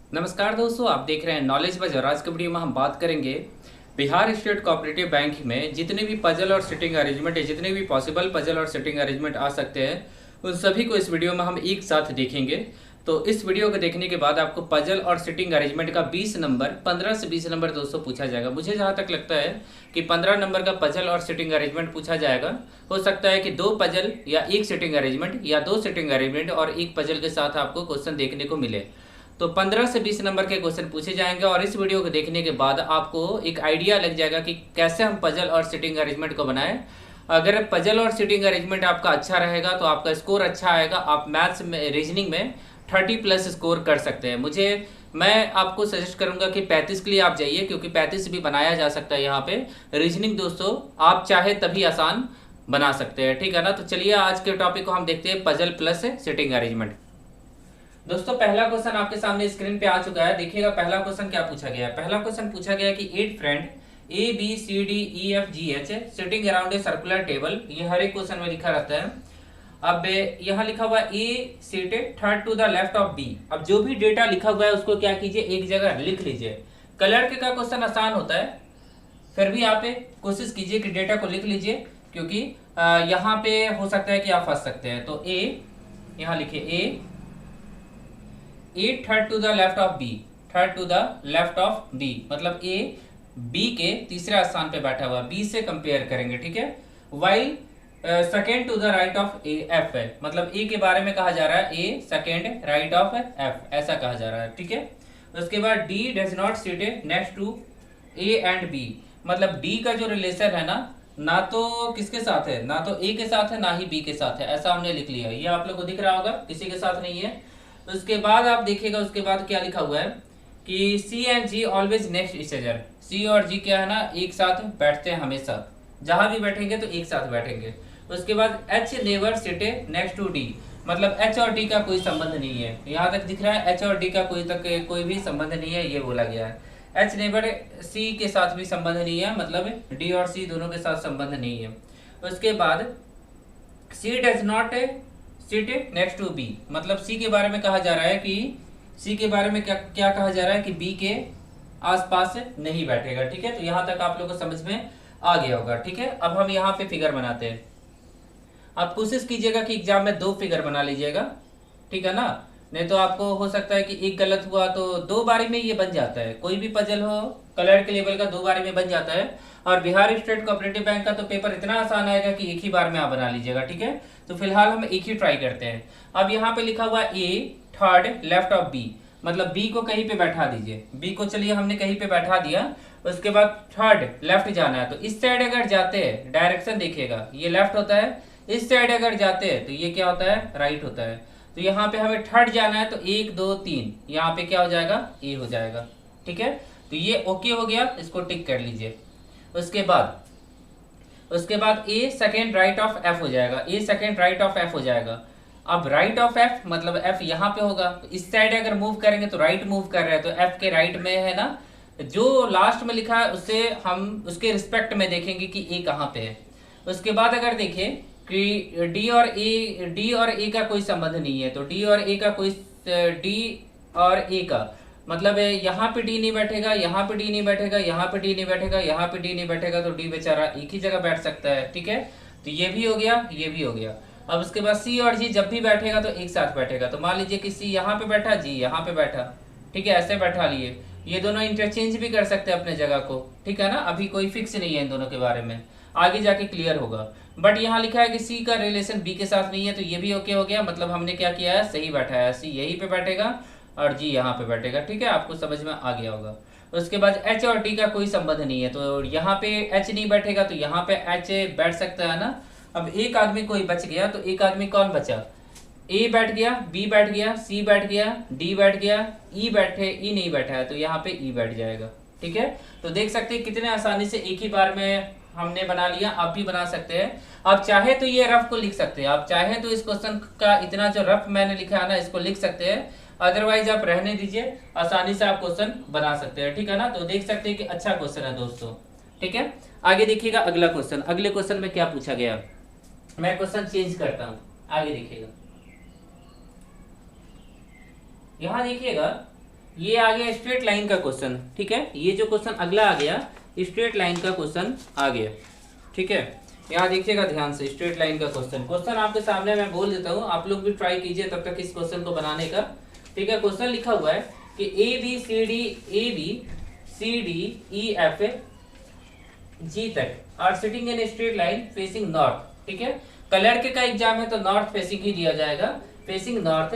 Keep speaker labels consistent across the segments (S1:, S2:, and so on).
S1: नमस्कार दोस्तों, आप देख रहे हैं नॉलेज बज और आज के वीडियो में हम बात करेंगे बिहार स्टेट कोऑपरेटिव बैंक में जितने भी पजल और सिटिंग अरेंजमेंट है, जितने भी पॉसिबल पजल और सिटिंग अरेंजमेंट आ सकते हैं उन सभी को इस वीडियो में हम एक साथ देखेंगे। तो इस वीडियो को देखने के बाद आपको पजल और सिटिंग अरेंजमेंट का 20 नंबर 15 से 20 नंबर दोस्तों पूछा जाएगा। मुझे जहाँ तक लगता है कि 15 नंबर का पजल और सिटिंग अरेंजमेंट पूछा जाएगा। हो सकता है कि 2 पजल या 1 सिटिंग अरेंजमेंट या 2 सिटिंग अरेंजमेंट और 1 पजल के साथ आपको क्वेश्चन देखने को मिले। तो 15 से 20 नंबर के क्वेश्चन पूछे जाएंगे और इस वीडियो को देखने के बाद आपको एक आइडिया लग जाएगा कि कैसे हम पजल और सिटिंग अरेंजमेंट को बनाएं। अगर पजल और सिटिंग अरेंजमेंट आपका अच्छा रहेगा तो आपका स्कोर अच्छा आएगा। आप मैथ्स में, रीजनिंग में 30+ स्कोर कर सकते हैं। मैं आपको सजेस्ट करूंगा कि 35 के लिए आप जाइए, क्योंकि 35 भी बनाया जा सकता है। यहाँ पे रीजनिंग दोस्तों आप चाहे तभी आसान बना सकते हैं, ठीक है ना। तो चलिए आज के टॉपिक को हम देखते हैं, पजल प्लस सिटिंग अरेंजमेंट। दोस्तों पहला क्वेश्चन आपके सामने स्क्रीन पे आ चुका है। देखिएगा पहला क्वेश्चन क्या पूछा गया है। पहला क्वेश्चन पूछा गया कि 8 friend ABCDEFGH sitting around a circular table. ये हर एक क्वेश्चन में लिखा रहता है। अब यहाँ लिखा हुआ A seated third to the left of B. अब जो भी डेटा लिखा हुआ है उसको क्या कीजिए, एक जगह लिख लीजिए। कलर के का क्वेश्चन आसान होता है, फिर भी आप कोशिश कीजिए कि डेटा को लिख लीजिए, क्योंकि यहाँ पे हो सकता है कि आप फंस सकते हैं। तो ए यहाँ लिखिए A third to the left of B, third to the left of B मतलब ए बी के तीसरे स्थान पे बैठा हुआ, बी से कंपेयर करेंगे, ठीक है। While second to the right of A F है, मतलब ए के बारे में कहा जा रहा है A second right of F, ऐसा कहा जा रहा है, ठीक है। उसके बाद D does not sit next to A and B, मतलब डी का जो रिलेशन है ना तो किसके साथ है, ना तो ए के साथ है ना ही बी के साथ है, ऐसा हमने लिख लिया। ये आप लोग को दिख रहा होगा, किसी के साथ नहीं है। उसके बाद आप देखिएगा, उसके बाद क्या लिखा हुआ है कि C and G always next each other. C और जी क्या है ना, एक साथ बैठते हैं हमेशा, जहां भी बैठेंगे तो एक साथ बैठेंगे। उसके बाद H never sit next to D, मतलब एच और डी का कोई संबंध नहीं है। यहाँ तक दिख रहा है एच और डी का कोई भी संबंध नहीं है, ये बोला गया है। एच नेवर सी के साथ भी संबंध नहीं है, मतलब डी और सी दोनों के साथ संबंध नहीं है। उसके बाद C does not sit next to B, मतलब सी के बारे में कहा जा रहा है कि सी के बारे में क्या कहा जा रहा है कि बी के आसपास नहीं बैठेगा, ठीक है। तो यहां तक आप लोगों को समझ में आ गया होगा, ठीक है। अब हम यहाँ पे फिगर बनाते हैं। आप कोशिश कीजिएगा कि एग्जाम में 2 फिगर बना लीजिएगा, ठीक है ना। नहीं तो आपको हो सकता है कि एक गलत हुआ तो 2 बारी में ये बन जाता है। कोई भी पजल हो कलर के लेवल का 2 बारी में बन जाता है। और बिहार स्टेट कोऑपरेटिव बैंक का तो पेपर इतना आसान आएगा कि एक ही बार में आप बना लीजिएगा, ठीक है। तो फिलहाल हम एक ही ट्राई करते हैं। अब यहाँ पे लिखा हुआ ए थर्ड लेफ्ट ऑफ बी, मतलब बी को कहीं पे बैठा दीजिए। बी को चलिए हमने कहीं पे बैठा दिया। उसके बाद थर्ड लेफ्ट जाना है, तो इस साइड अगर जाते हैं, डायरेक्शन देखिएगा, ये लेफ्ट होता है। इस साइड अगर जाते हैं तो ये क्या होता है, राइट होता है। तो यहाँ पे हमें थर्ड जाना है, तो 1 2 3 यहाँ पे क्या हो जाएगा, ए हो जाएगा, ठीक है। तो ये ओके हो गया, इसको टिक कर लीजिए। उसके बाद ए सेकेंड राइट ऑफ एफ हो जाएगा, ए सेकेंड राइट ऑफ एफ हो जाएगा। अब राइट ऑफ एफ मतलब एफ यहाँ पे होगा, तो इस साइड अगर मूव करेंगे तो राइट मूव कर रहे हैं, तो एफ के राइट में है ना, जो लास्ट में लिखा है उससे हम उसके रिस्पेक्ट में देखेंगे कि ए कहाँ पे है। उसके बाद अगर देखें कि डी और ए का कोई संबंध नहीं है, तो डी और ए का मतलब यहाँ पे डी नहीं बैठेगा, यहाँ पे डी नहीं बैठेगा, यहाँ पे डी नहीं बैठेगा, यहाँ पे डी नहीं बैठेगा, तो डी बेचारा एक ही जगह बैठ सकता है, ठीक है। तो ये भी हो गया, ये भी हो गया। अब उसके बाद सी और जी जब भी बैठेगा तो एक साथ बैठेगा। तो मान लीजिए कि सी यहाँ पे बैठा, जी यहाँ पे बैठा, ठीक है, ऐसे बैठा लिए। ये दोनों इंटरचेंज भी कर सकते हैं अपने जगह को, ठीक है ना। अभी कोई फिक्स नहीं है इन दोनों के बारे में, आगे जाके क्लियर होगा। बट यहाँ लिखा है कि सी का रिलेशन बी के साथ नहीं है, तो ये भी ओके हो गया, मतलब हमने क्या किया है, सही बैठाया। सी यहीं पे बैठेगा और जी यहाँ पे बैठेगा, ठीक है, आपको समझ में आ गया होगा। उसके बाद एच और टी का कोई संबंध नहीं है, तो यहाँ पे एच नहीं बैठेगा, तो यहाँ पे एच बैठ सकता है ना। अब एक आदमी कोई बच गया, तो एक आदमी कौन बचा, ए बैठ गया, बी बैठ गया, सी बैठ गया, डी बैठ गया, ई नहीं बैठा है, तो यहाँ पे ई बैठ जाएगा, ठीक है। तो देख सकते हैं कितने आसानी से एक ही बार में हमने बना लिया। आप भी बना सकते हैं। आप चाहे तो ये रफ को लिख सकते हैं, आप चाहे तो इस क्वेश्चन का इतना जो रफ मैंने लिखा है ना इसको लिख सकते हैं, अदरवाइज आप रहने दीजिए, आसानी से आप क्वेश्चन बना सकते हैं, ठीक है ना। तो देख सकते हैं कि अच्छा क्वेश्चन है दोस्तों, ठीक है। आगे देखिएगा अगला क्वेश्चन। अगले क्वेश्चन में क्या पूछा गया, मैं क्वेश्चन चेंज करता हूं, आगे देखिएगा। यहां देखिएगा ये आ गया स्ट्रेट लाइन का क्वेश्चन, ठीक है। ये जो क्वेश्चन अगला आ गया स्ट्रेट लाइन का क्वेश्चन आ गया, ठीक है। यहाँ देखिएगा ध्यान से, स्ट्रेट लाइन का क्वेश्चन आपके सामने मैं बोल देता हूँ, आप लोग भी ट्राई कीजिए तब तक इस क्वेश्चन को बनाने का, ठीक है। क्वेश्चन लिखा हुआ है कि A B C D E F G तक are sitting in straight line facing north, ठीक है। कलर के का एग्जाम है तो नॉर्थ फेसिंग ही दिया जाएगा, facing north,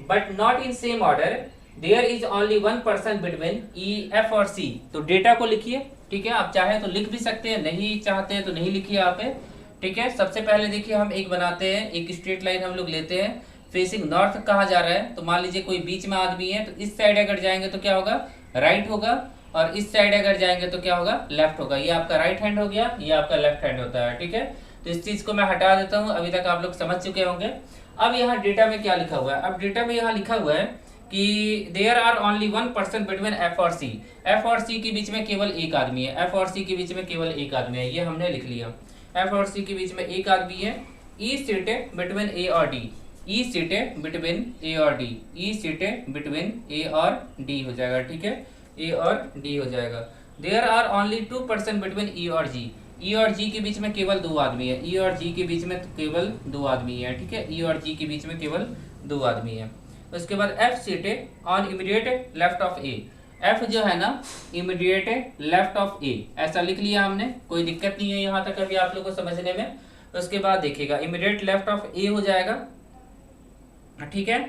S1: but not in same order, there is only one person between E F और सी। तो डेटा को लिखिए, ठीक है। आप चाहे तो लिख भी सकते हैं, नहीं चाहते हैं तो नहीं लिखिए आप, ठीक है। सबसे पहले देखिए हम एक बनाते हैं, एक स्ट्रेट लाइन हम लोग लेते हैं, फेसिंग नॉर्थ कहा जा रहा है। तो मान लीजिए कोई बीच में आदमी है, तो इस साइड अगर जाएंगे तो क्या होगा, राइट होगा, और इस साइड अगर जाएंगे तो क्या होगा, लेफ्ट होगा। ये आपका राइट हैंड हो गया, ये आपका लेफ्ट हैंड होता है, ठीक है। तो इस चीज को मैं हटा देता हूं, अभी तक आप लोग समझ चुके होंगे। अब यहाँ डेटा में क्या लिखा हुआ है, अब डेटा में यहाँ लिखा हुआ है कि there are only one person between F और सी, एफ और सी के बीच में केवल एक आदमी है, एफ और सी के बीच में केवल एक आदमी है, ये हमने लिख लिया। एफ और सी के बीच में एक आदमी है, ई सीटेड बिटवीन ए और डी, ई सीटेड बिटवीन ए और डी, ई सीटेड बिटवीन ए और डी हो जाएगा, ठीक है, ए और डी हो जाएगा। There are only two person between E और जी, ई और जी के बीच में केवल दो आदमी है, ई और जी के बीच में केवल दो आदमी है, ठीक है। ई और जी के बीच में केवल दो आदमी है। उसके बाद F seated on immediate left of A, F जो है ना इमीडिएट लेफ्ट ऑफ ए, ऐसा लिख लिया हमने, कोई दिक्कत नहीं है यहाँ तक अभी आप लोगों को समझने में। उसके बाद देखिएगा इमीडिएट लेफ्ट ऑफ ए हो जाएगा, ठीक है।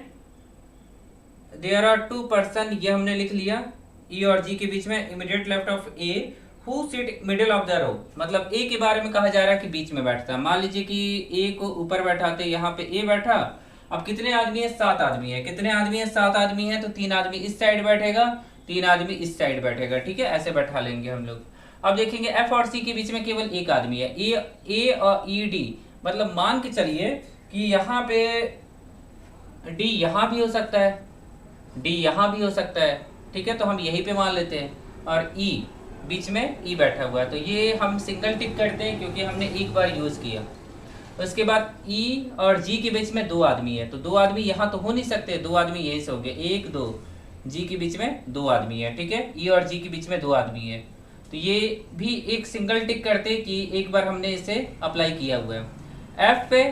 S1: देयर आर टू पर्सन, ये हमने लिख लिया, ई और जी के बीच में immediate left of A, who sit middle of the row, मतलब ए के बारे में कहा जा रहा है कि बीच में बैठता है। मान लीजिए कि ए को ऊपर बैठाते, यहाँ पे ए बैठा, अब कितने आदमी है, 7 आदमी है, कितने आदमी है, 7 आदमी है, तो 3 आदमी इस साइड बैठेगा, 3 आदमी इस साइड बैठेगा, ठीक है, ऐसे बैठा लेंगे हम लोग। अब देखेंगे एफ और सी के बीच में केवल एक आदमी है, ए और ई डी, मतलब मान के चलिए कि यहाँ पे डी यहाँ भी हो सकता है, डी यहाँ भी हो सकता है, ठीक है, तो हम यहीं पे मान लेते हैं, और ई बीच में ई बैठा हुआ है, तो ये हम सिंगल टिक करते हैं क्योंकि हमने एक बार यूज किया। उसके बाद ई और जी के बीच में दो आदमी है, तो दो आदमी यहाँ तो हो नहीं सकते, दो आदमी यहीं से हो गए, 1 2, जी के बीच में दो आदमी है, ठीक है, ई और जी के बीच में दो आदमी है, तो ये भी एक सिंगल टिक करते कि एक बार हमने इसे अप्लाई किया हुआ है। एफ पे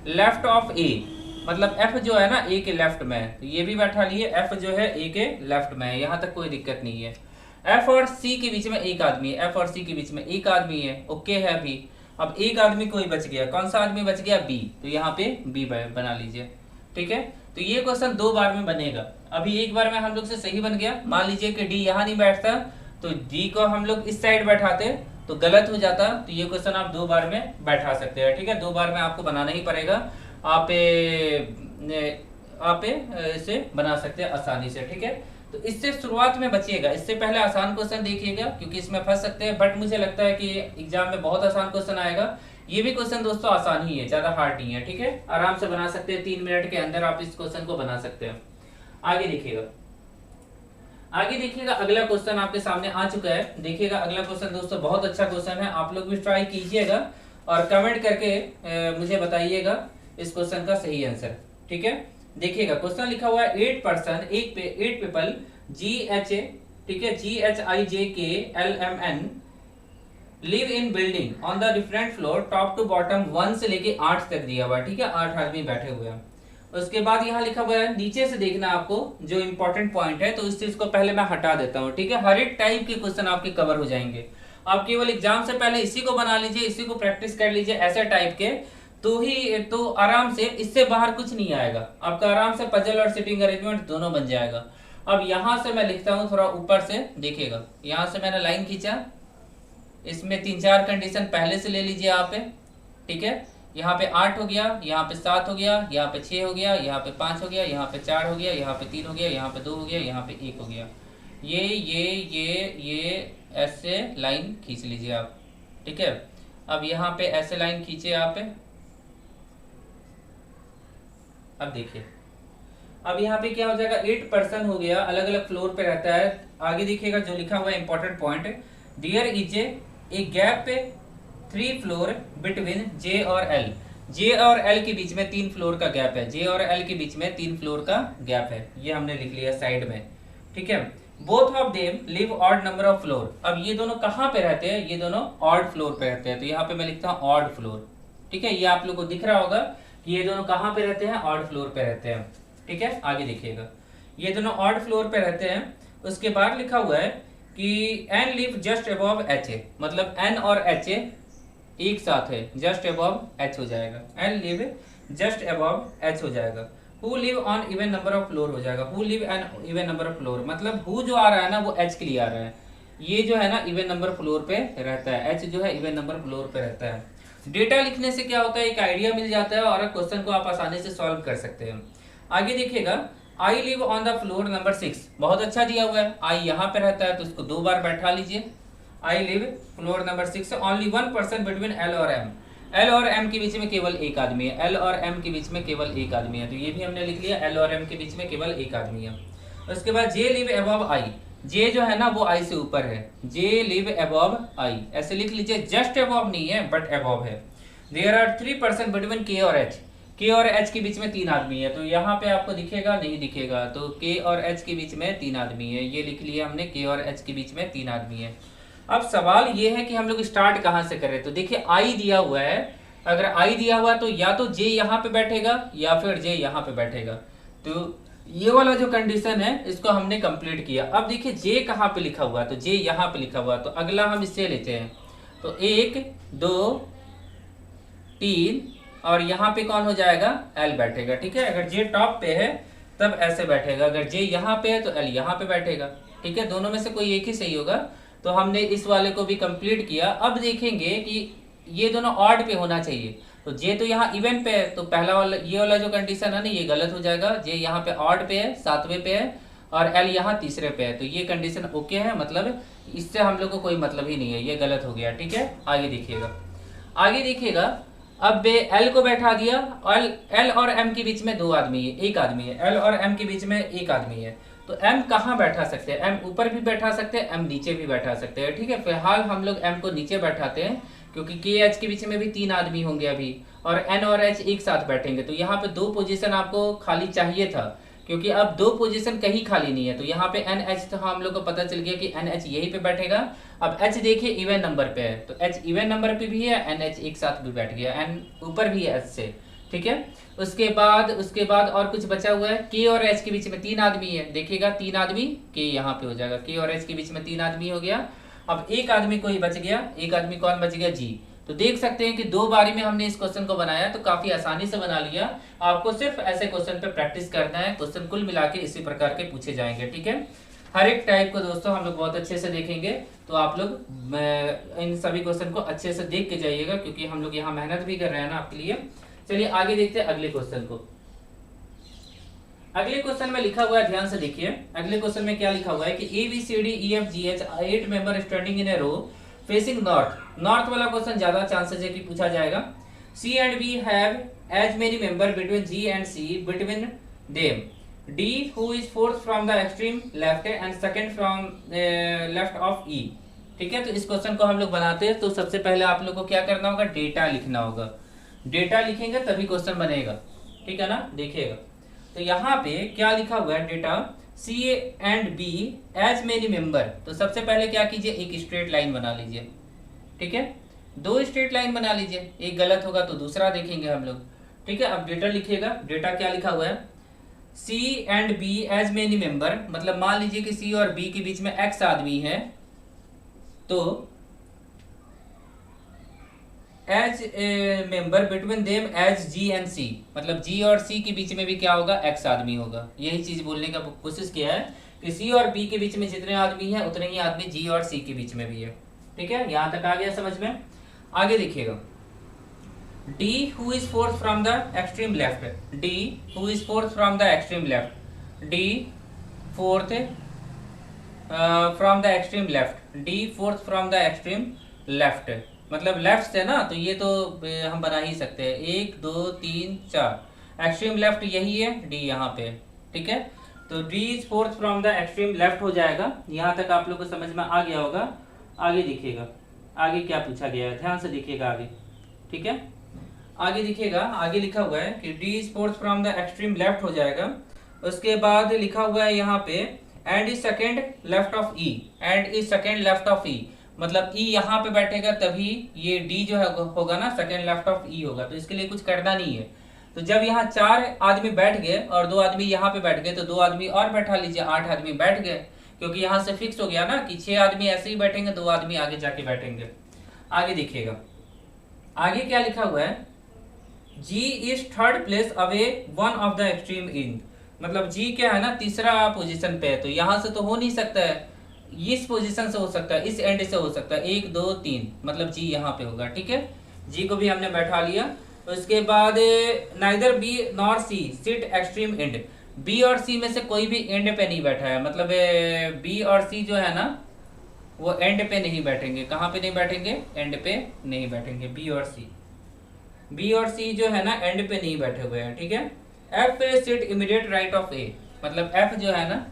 S1: लेफ्ट ऑफ ए, मतलब एफ जो है ना ए के लेफ्ट में है, तो ये भी बैठा लिए, एफ जो है ए के लेफ्ट में है, यहाँ तक कोई दिक्कत नहीं है। एफ और सी के बीच में एक आदमी है, एफ और सी के बीच में एक आदमी है, ओके है अभी। अब एक आदमी कोई बच गया, कौन सा आदमी बच गया, बी, तो यहाँ पे बी बना लीजिए, ठीक है। तो ये क्वेश्चन 2 बार में बनेगा, अभी एक बार में हम लोग से सही बन गया। मान लीजिए कि डी यहाँ नहीं बैठता, तो डी को हम लोग इस साइड बैठाते तो गलत हो जाता, तो ये क्वेश्चन आप 2 बार में बैठा सकते हैं, ठीक है, 2 बार में आपको बनाना ही पड़ेगा। आप इसे बना सकते हैं आसानी से, ठीक है। तो इससे शुरुआत में बचिएगा, इससे पहले आसान क्वेश्चन देखिएगा क्योंकि इसमें फंस सकते हैं, बट मुझे लगता है कि एग्जाम में बहुत आसान क्वेश्चन आएगा। ये भी क्वेश्चन दोस्तों आसान ही है, ज्यादा हार्ड नहीं है, ठीक है, आराम से बना सकते हैं, 3 मिनट के अंदर आप इस क्वेश्चन को बना सकते हैं। आगे देखिएगा, आगे देखिएगा, अगला क्वेश्चन आपके सामने आ चुका है। देखिएगा अगला क्वेश्चन दोस्तों बहुत अच्छा क्वेश्चन है, आप लोग भी ट्राई कीजिएगा और कमेंट करके मुझे बताइएगा इस क्वेश्चन का सही आंसर, ठीक है। देखिएगा क्वेश्चन लिखा हुआ है 8 पर्सन, 8 पीपल, GH, ठीक है, GHIJKLMN live in building on the different floor top to bottom 1 से लेके 8 तक दिया हुआ है, ठीक है, 8 आदमी बैठे हुए हैं। उसके बाद यहाँ लिखा हुआ है, नीचे से देखना आपको जो इंपॉर्टेंट पॉइंट है, तो इस चीज को पहले मैं हटा देता हूँ, ठीक है। हर एक टाइप के क्वेश्चन आपके कवर हो जाएंगे, आप केवल एग्जाम से पहले इसी को बना लीजिए, इसी को प्रैक्टिस कर लीजिए, ऐसे टाइप के तो आराम से, इससे बाहर कुछ नहीं आएगा आपका, आराम से पजल और सिटिंग अरेंजमेंट दोनों बन जाएगा। अब यहाँ से मैं लिखता हूँ थोड़ा ऊपर से, देखिएगा यहाँ से मैंने लाइन खींचा, इसमें 3-4 कंडीशन पहले से ले लीजिए आप, ठीक है। यहाँ पे 8 हो गया, यहाँ पे 7 हो गया, यहाँ पे 6 हो गया, यहाँ पे 5 हो गया, यहाँ पे 4 हो गया, यहाँ पे 3 हो गया, यहाँ पे 2 हो गया, यहाँ पे 1 हो गया। ये ऐसे लाइन खींच लीजिए आप, ठीक है। अब यहाँ पे ऐसे लाइन खींचे आप, अब देखिए, अब यहाँ पे क्या हो जाएगा, 8 पर्सन हो गया, अलग अलग फ्लोर पे रहता है। आगे देखिएगा जो लिखा हुआ है important point, there is a gap 3 floor between J और L, जे और एल के बीच में 3 फ्लोर का गैप है, जे और एल के बीच में 3 फ्लोर का गैप है, ये हमने लिख लिया साइड में, ठीक है। Both of them live odd number of floor, अब ये दोनों कहाँ पे रहते हैं, ये दोनों ऑड फ्लोर पे रहते हैं, तो यहाँ पे मैं लिखता हूँ ऑड फ्लोर, ठीक है। ये आप लोग को दिख रहा होगा कि ये दोनों कहाँ पे रहते हैं, ऑड फ्लोर पे रहते हैं, ठीक है। आगे देखिएगा, ये दोनों ऑड फ्लोर पे रहते हैं। उसके बाद लिखा हुआ है कि N live just above H A, मतलब एन और एच ए एक साथ है, जस्ट अबव एच हो जाएगा, N live just above H हो जाएगा। Who live on even number of floor हो जाएगा, who live an even number of floor, मतलब हु जो आ रहा है ना वो एच के लिए आ रहा है, ये जो है ना इवन नंबर फ्लोर पे रहता है, एच जो है इवन नंबर फ्लोर पे रहता है। डेटा लिखने से क्या होता है, एक आइडिया मिल जाता है और क्वेश्चन को आप आसानी से सॉल्व कर सकते हैं। आगे देखिएगा, I live on the floor number 6, बहुत अच्छा दिया हुआ है, आई यहाँ पे रहता है तो इसको 2 बार बैठा लीजिए। I live floor number 6, only 1 person between L और एम, एल और एम के बीच में केवल एक आदमी है, एल और एम के बीच में केवल एक आदमी है, तो ये भी हमने लिख लिया, एल और एम के बीच में केवल एक आदमी है। उसके बाद जे लिव अबव आई, जे जो है ना वो आई से ऊपर है, जे लिव अबव आई, ऐसे लिख लीजिए, जस्ट अबव नहीं है बट अबव है। देयर आर 3 पर्सन बिटवीन के और एच, के और एच के बीच में 3 आदमी है, तो यहाँ पे आपको दिखेगा नहीं दिखेगा, तो के और एच के बीच में 3 आदमी है, ये लिख लिया हमने, के और एच के बीच में 3 आदमी है। अब सवाल ये है कि हम लोग स्टार्ट कहाँ से करें, तो देखिए आई दिया हुआ है, अगर आई दिया हुआ तो या तो जे यहाँ पे बैठेगा या फिर जे यहाँ पे बैठेगा, तो ये वाला जो कंडीशन है इसको हमने कंप्लीट किया। अब देखिए जे कहाँ पे लिखा हुआ है, तो जे यहाँ पे लिखा हुआ है, तो अगला हम इससे लेते हैं, तो 1 2 3 और यहाँ पे कौन हो जाएगा, एल बैठेगा, ठीक है। अगर जे टॉप पे है तब ऐसे बैठेगा, अगर जे यहाँ पे है तो एल यहाँ पे बैठेगा, ठीक है। दोनों में से कोई एक ही सही होगा, तो हमने इस वाले को भी कंप्लीट किया। अब देखेंगे कि ये दोनों ऑड पे होना चाहिए, तो जे तो यहाँ इवन पे है, तो पहला वाला ये वाला जो कंडीशन है ना ये गलत हो जाएगा, जे यहाँ पे ऑड पे है, 7वें पे है, और एल यहाँ तीसरे पे है, तो ये कंडीशन ओके है, मतलब इससे हम लोग को कोई मतलब ही नहीं है, ये गलत हो गया, ठीक है। आगे देखिएगा, आगे देखिएगा, अब एल को बैठा दिया, एल और एम के बीच में 2 आदमी है, एक आदमी है, एल और एम के बीच में एक आदमी है, तो एम कहाँ बैठा सकते हैं, एम ऊपर भी बैठा सकते हैं, एम नीचे भी बैठा सकते हैं, ठीक है। फिलहाल हम लोग एम को नीचे बैठाते हैं, क्योंकि के एच के बीच में भी 3 आदमी होंगे अभी, और एन और एच एक साथ बैठेंगे, तो यहाँ पे 2 पोजीशन आपको खाली चाहिए था, क्योंकि अब 2 पोजीशन कहीं खाली नहीं है, तो यहाँ पे एन एच तो हम लोग को पता चल गया कि एन एच यहीं पे बैठेगा। अब एच देखिए इवन नंबर पे है, तो एच इवन नंबर पे भी है, एन एच एक साथ भी बैठ गया, एन ऊपर भी है एच से, ठीक है। उसके बाद और कुछ बचा हुआ है, के और एच के बीच में 3 आदमी है, देखिएगा 3 आदमी, के यहाँ पे हो जाएगा, के और एच के बीच में 3 आदमी हो गया। अब एक आदमी कोई बच गया, एक आदमी कौन बच गया, जी। तो देख सकते हैं कि 2 बारी में हमने इस क्वेश्चन को बनाया, तो काफी आसानी से बना लिया। आपको सिर्फ ऐसे क्वेश्चन पे प्रैक्टिस करना है, क्वेश्चन कुल मिला के इसी प्रकार के पूछे जाएंगे, ठीक है। हर एक टाइप को दोस्तों हम लोग बहुत अच्छे से देखेंगे, तो आप लोग इन सभी क्वेश्चन को अच्छे से देख के जाइएगा, क्योंकि हम लोग यहाँ मेहनत भी कर रहे हैं ना आपके लिए। चलिए आगे देखते हैं अगले क्वेश्चन को। अगले क्वेश्चन में लिखा हुआ है, ध्यान से देखिए, अगले क्वेश्चन में क्या लिखा हुआ है कि A B C D E F G H 8 member standing in a row facing north. North वाला क्वेश्चन ज्यादा चांसेस है कि पूछा जाएगा। C and B have as many member between G and C between them. D who is fourth from the extreme left and second from left of E, ठीक है। तो इस क्वेश्चन को हम लोग बनाते हैं, तो सबसे पहले आप लोग को क्या करना होगा, डेटा लिखना होगा। डेटा लिखेंगे तभी क्वेश्चन बनेगा, ठीक है ना। देखिएगा, तो यहाँ पे क्या लिखा हुआ है, data C and B as many member, तो सबसे पहले क्या कीजिए, एक स्ट्रेट लाइन बना लीजिए, ठीक है। 2 स्ट्रेट लाइन बना लीजिए, एक गलत होगा तो दूसरा देखेंगे हम लोग, ठीक है। अब डेटा लिखिएगा, डेटा क्या लिखा हुआ है, C and B as many member, मतलब मान लीजिए कि सी और बी के बीच में एक्स आदमी है, तो as a member between them as G and C, मतलब जी और सी के बीच में भी क्या होगा, एक्स आदमी होगा। यही चीज बोलने का कोशिश किया है कि सी और बी के बीच में जितने आदमी हैं उतने ही आदमी जी और सी के बीच में भी है, ठीक है। यहां तक आ गया समझ में। आगे देखिएगा, D who is fourth from the extreme left, D who is fourth from the extreme left, D fourth from the extreme left, D fourth from the extreme left, मतलब लेफ्ट से ना, तो ये तो हम बना ही सकते हैं, 1 2 3 4, एक्सट्रीम लेफ्ट यही है, डी यहाँ पे, ठीक है। तो D is fourth from the extreme left हो जाएगा। यहाँ तक आप लोग को समझ में आ गया होगा। आगे देखिएगा, आगे क्या पूछा गया है, ध्यान से देखिएगा आगे, ठीक है। आगे दिखेगा, आगे लिखा हुआ है कि D is fourth from the extreme left हो जाएगा। उसके बाद लिखा हुआ है यहाँ पे and is second left of E, and is second left of E, मतलब ई यहाँ पे बैठेगा तभी ये डी जो है होगा ना सेकेंड लेफ्ट ऑफ ई होगा, तो इसके लिए कुछ करना नहीं है। तो जब यहाँ 4 आदमी बैठ गए और 2 आदमी यहाँ पे बैठ गए तो 2 आदमी और बैठा लीजिए, 8 आदमी बैठ गए, क्योंकि यहाँ से फिक्स हो गया ना कि 6 आदमी ऐसे ही बैठेंगे, 2 आदमी आगे जाके बैठेंगे। आगे देखिएगा, आगे क्या लिखा हुआ है, G is third place away one of the extreme end, मतलब जी क्या है ना तीसरा पोजीशन पे है, तो यहाँ से तो हो नहीं सकता है, इस पोजीशन से हो सकता है, इस एंड से हो सकता है, 1 2 3, मतलब जी यहाँ पे होगा। ठीक है, जी को भी हमने बैठा लिया। उसके बाद neither B nor C sit extreme end, B और सी में से कोई भी एंड पे नहीं बैठा है, मतलब बी और सी जो है ना वो एंड पे नहीं बैठेंगे। कहाँ पे नहीं बैठेंगे? एंड पे नहीं बैठेंगे। बी और सी, बी और सी जो है ना एंड पे नहीं बैठे हुए हैं। ठीक है, F sit immediate right of A, मतलब एफ जो है ना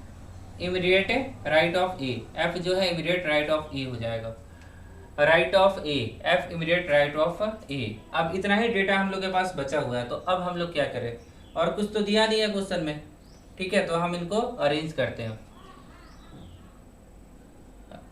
S1: immediate right of A, F जो है इमीडिएट राइट ऑफ ए हो जाएगा, right of A, F immediate right of A. अब इतना ही डेटा हम लोग के पास बचा हुआ है, तो अब हम लोग क्या करें, और कुछ तो दिया नहीं है क्वेश्चन में। ठीक है, तो हम इनको अरेंज करते हैं।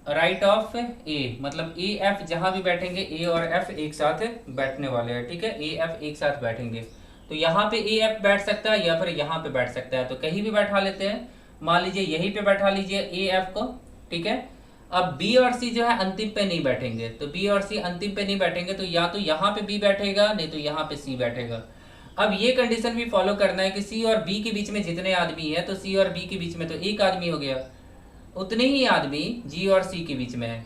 S1: राइट ऑफ ए, मतलब ए एफ जहां भी बैठेंगे ए और एफ एक साथ बैठने वाले हैं। ठीक है, ए एफ एक साथ बैठेंगे, तो यहाँ पे ए एफ बैठ सकता है या फिर यहाँ पे बैठ सकता है, तो कहीं भी बैठा लेते हैं। मान लीजिए यहीं पे बैठा लीजिए ए एफ को। ठीक है, अब बी और सी जो है अंतिम पे नहीं बैठेंगे, तो बी और सी अंतिम पे नहीं बैठेंगे, तो या तो यहाँ पे बी बैठेगा, नहीं तो यहाँ पे सी बैठेगा। अब ये कंडीशन भी फॉलो करना है कि सी और बी के बीच में जितने आदमी है, तो सी और बी के बीच में तो एक आदमी हो गया, उतने ही आदमी जी और सी के बीच में है।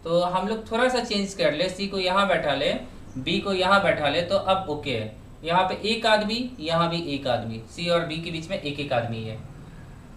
S1: तो हम लोग थोड़ा सा चेंज कर ले, सी को यहाँ बैठा ले, बी को यहाँ बैठा ले, तो अब ओके है। यहाँ पे एक आदमी, यहाँ भी एक आदमी, सी और बी के बीच में एक एक आदमी है,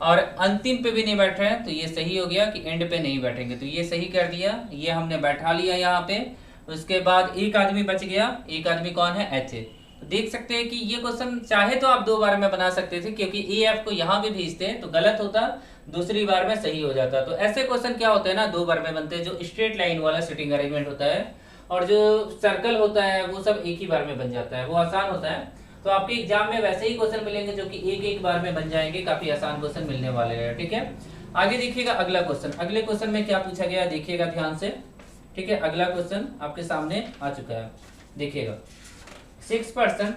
S1: और अंतिम पे भी नहीं बैठ रहे हैं, तो ये सही हो गया कि एंड पे नहीं बैठेंगे, तो ये सही कर दिया, ये हमने बैठा लिया यहाँ पे। उसके बाद एक आदमी बच गया, एक आदमी कौन है? एच। तो देख सकते हैं कि ये क्वेश्चन चाहे तो आप 2 बार में बना सकते थे, क्योंकि ए एफ को यहाँ भी भेजते तो गलत होता, दूसरी बार में सही हो जाता। तो ऐसे क्वेश्चन क्या होते हैं ना 2 बार में बनते हैं, जो स्ट्रेट लाइन वाला सिटिंग अरेंजमेंट होता है, और जो सर्कल होता है वो सब एक ही बार में बन जाता है, वो आसान होता है। तो आपके एग्जाम में वैसे ही क्वेश्चन मिलेंगे जो कि एक बार में बन जाएंगे, काफी आसान क्वेश्चन मिलने वाले हैं। ठीक है, आगे देखिएगा अगला क्वेश्चन। अगले क्वेश्चन में क्या पूछा गया देखिएगा ध्यान से। ठीक है, अगला क्वेश्चन आपके सामने आ चुका है, देखिएगा। 6 पर्सन,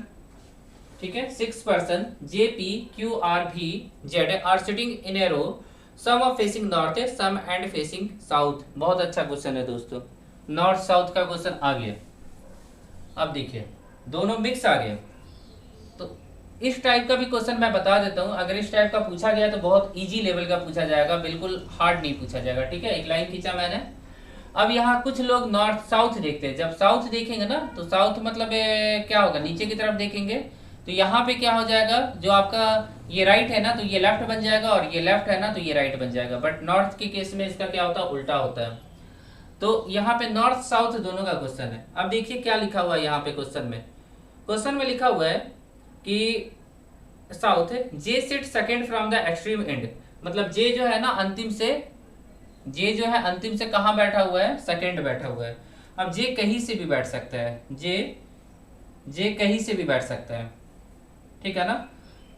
S1: ठीक है, 6 person J P Q R भी Z are sitting in a row, some of facing north some and facing south. बहुत अच्छा क्वेश्चन है दोस्तों, नॉर्थ साउथ का क्वेश्चन आ गया। अब देखिए दोनों मिक्स आ गए, तो इस टाइप का भी क्वेश्चन मैं बता देता हूं। अगर इस टाइप का पूछा गया तो बहुत इजी लेवल का पूछा जाएगा, बिल्कुल हार्ड नहीं पूछा जाएगा। ठीक है, एक लाइन खींचा मैंने। अब यहाँ कुछ लोग नॉर्थ साउथ देखते हैं, जब साउथ देखेंगे ना तो साउथ मतलब क्या होगा, नीचे की तरफ देखेंगे, तो यहाँ पे क्या हो जाएगा, जो आपका ये राइट है ना तो ये लेफ्ट बन जाएगा, और ये लेफ्ट है ना तो ये राइट बन जाएगा। बट नॉर्थ के केस में इसका क्या होता है, उल्टा होता है। तो यहाँ पे नॉर्थ साउथ दोनों का क्वेश्चन है। अब देखिए क्या लिखा हुआ है यहाँ पे क्वेश्चन में लिखा हुआ है कि south J sit second from the extreme end, मतलब जे जो है ना अंतिम से, जे जो है अंतिम से कहाँ बैठा हुआ है, सेकेंड बैठा हुआ है। अब जे कहीं से भी बैठ सकता है, जे कहीं से भी बैठ सकता है। ठीक है ना,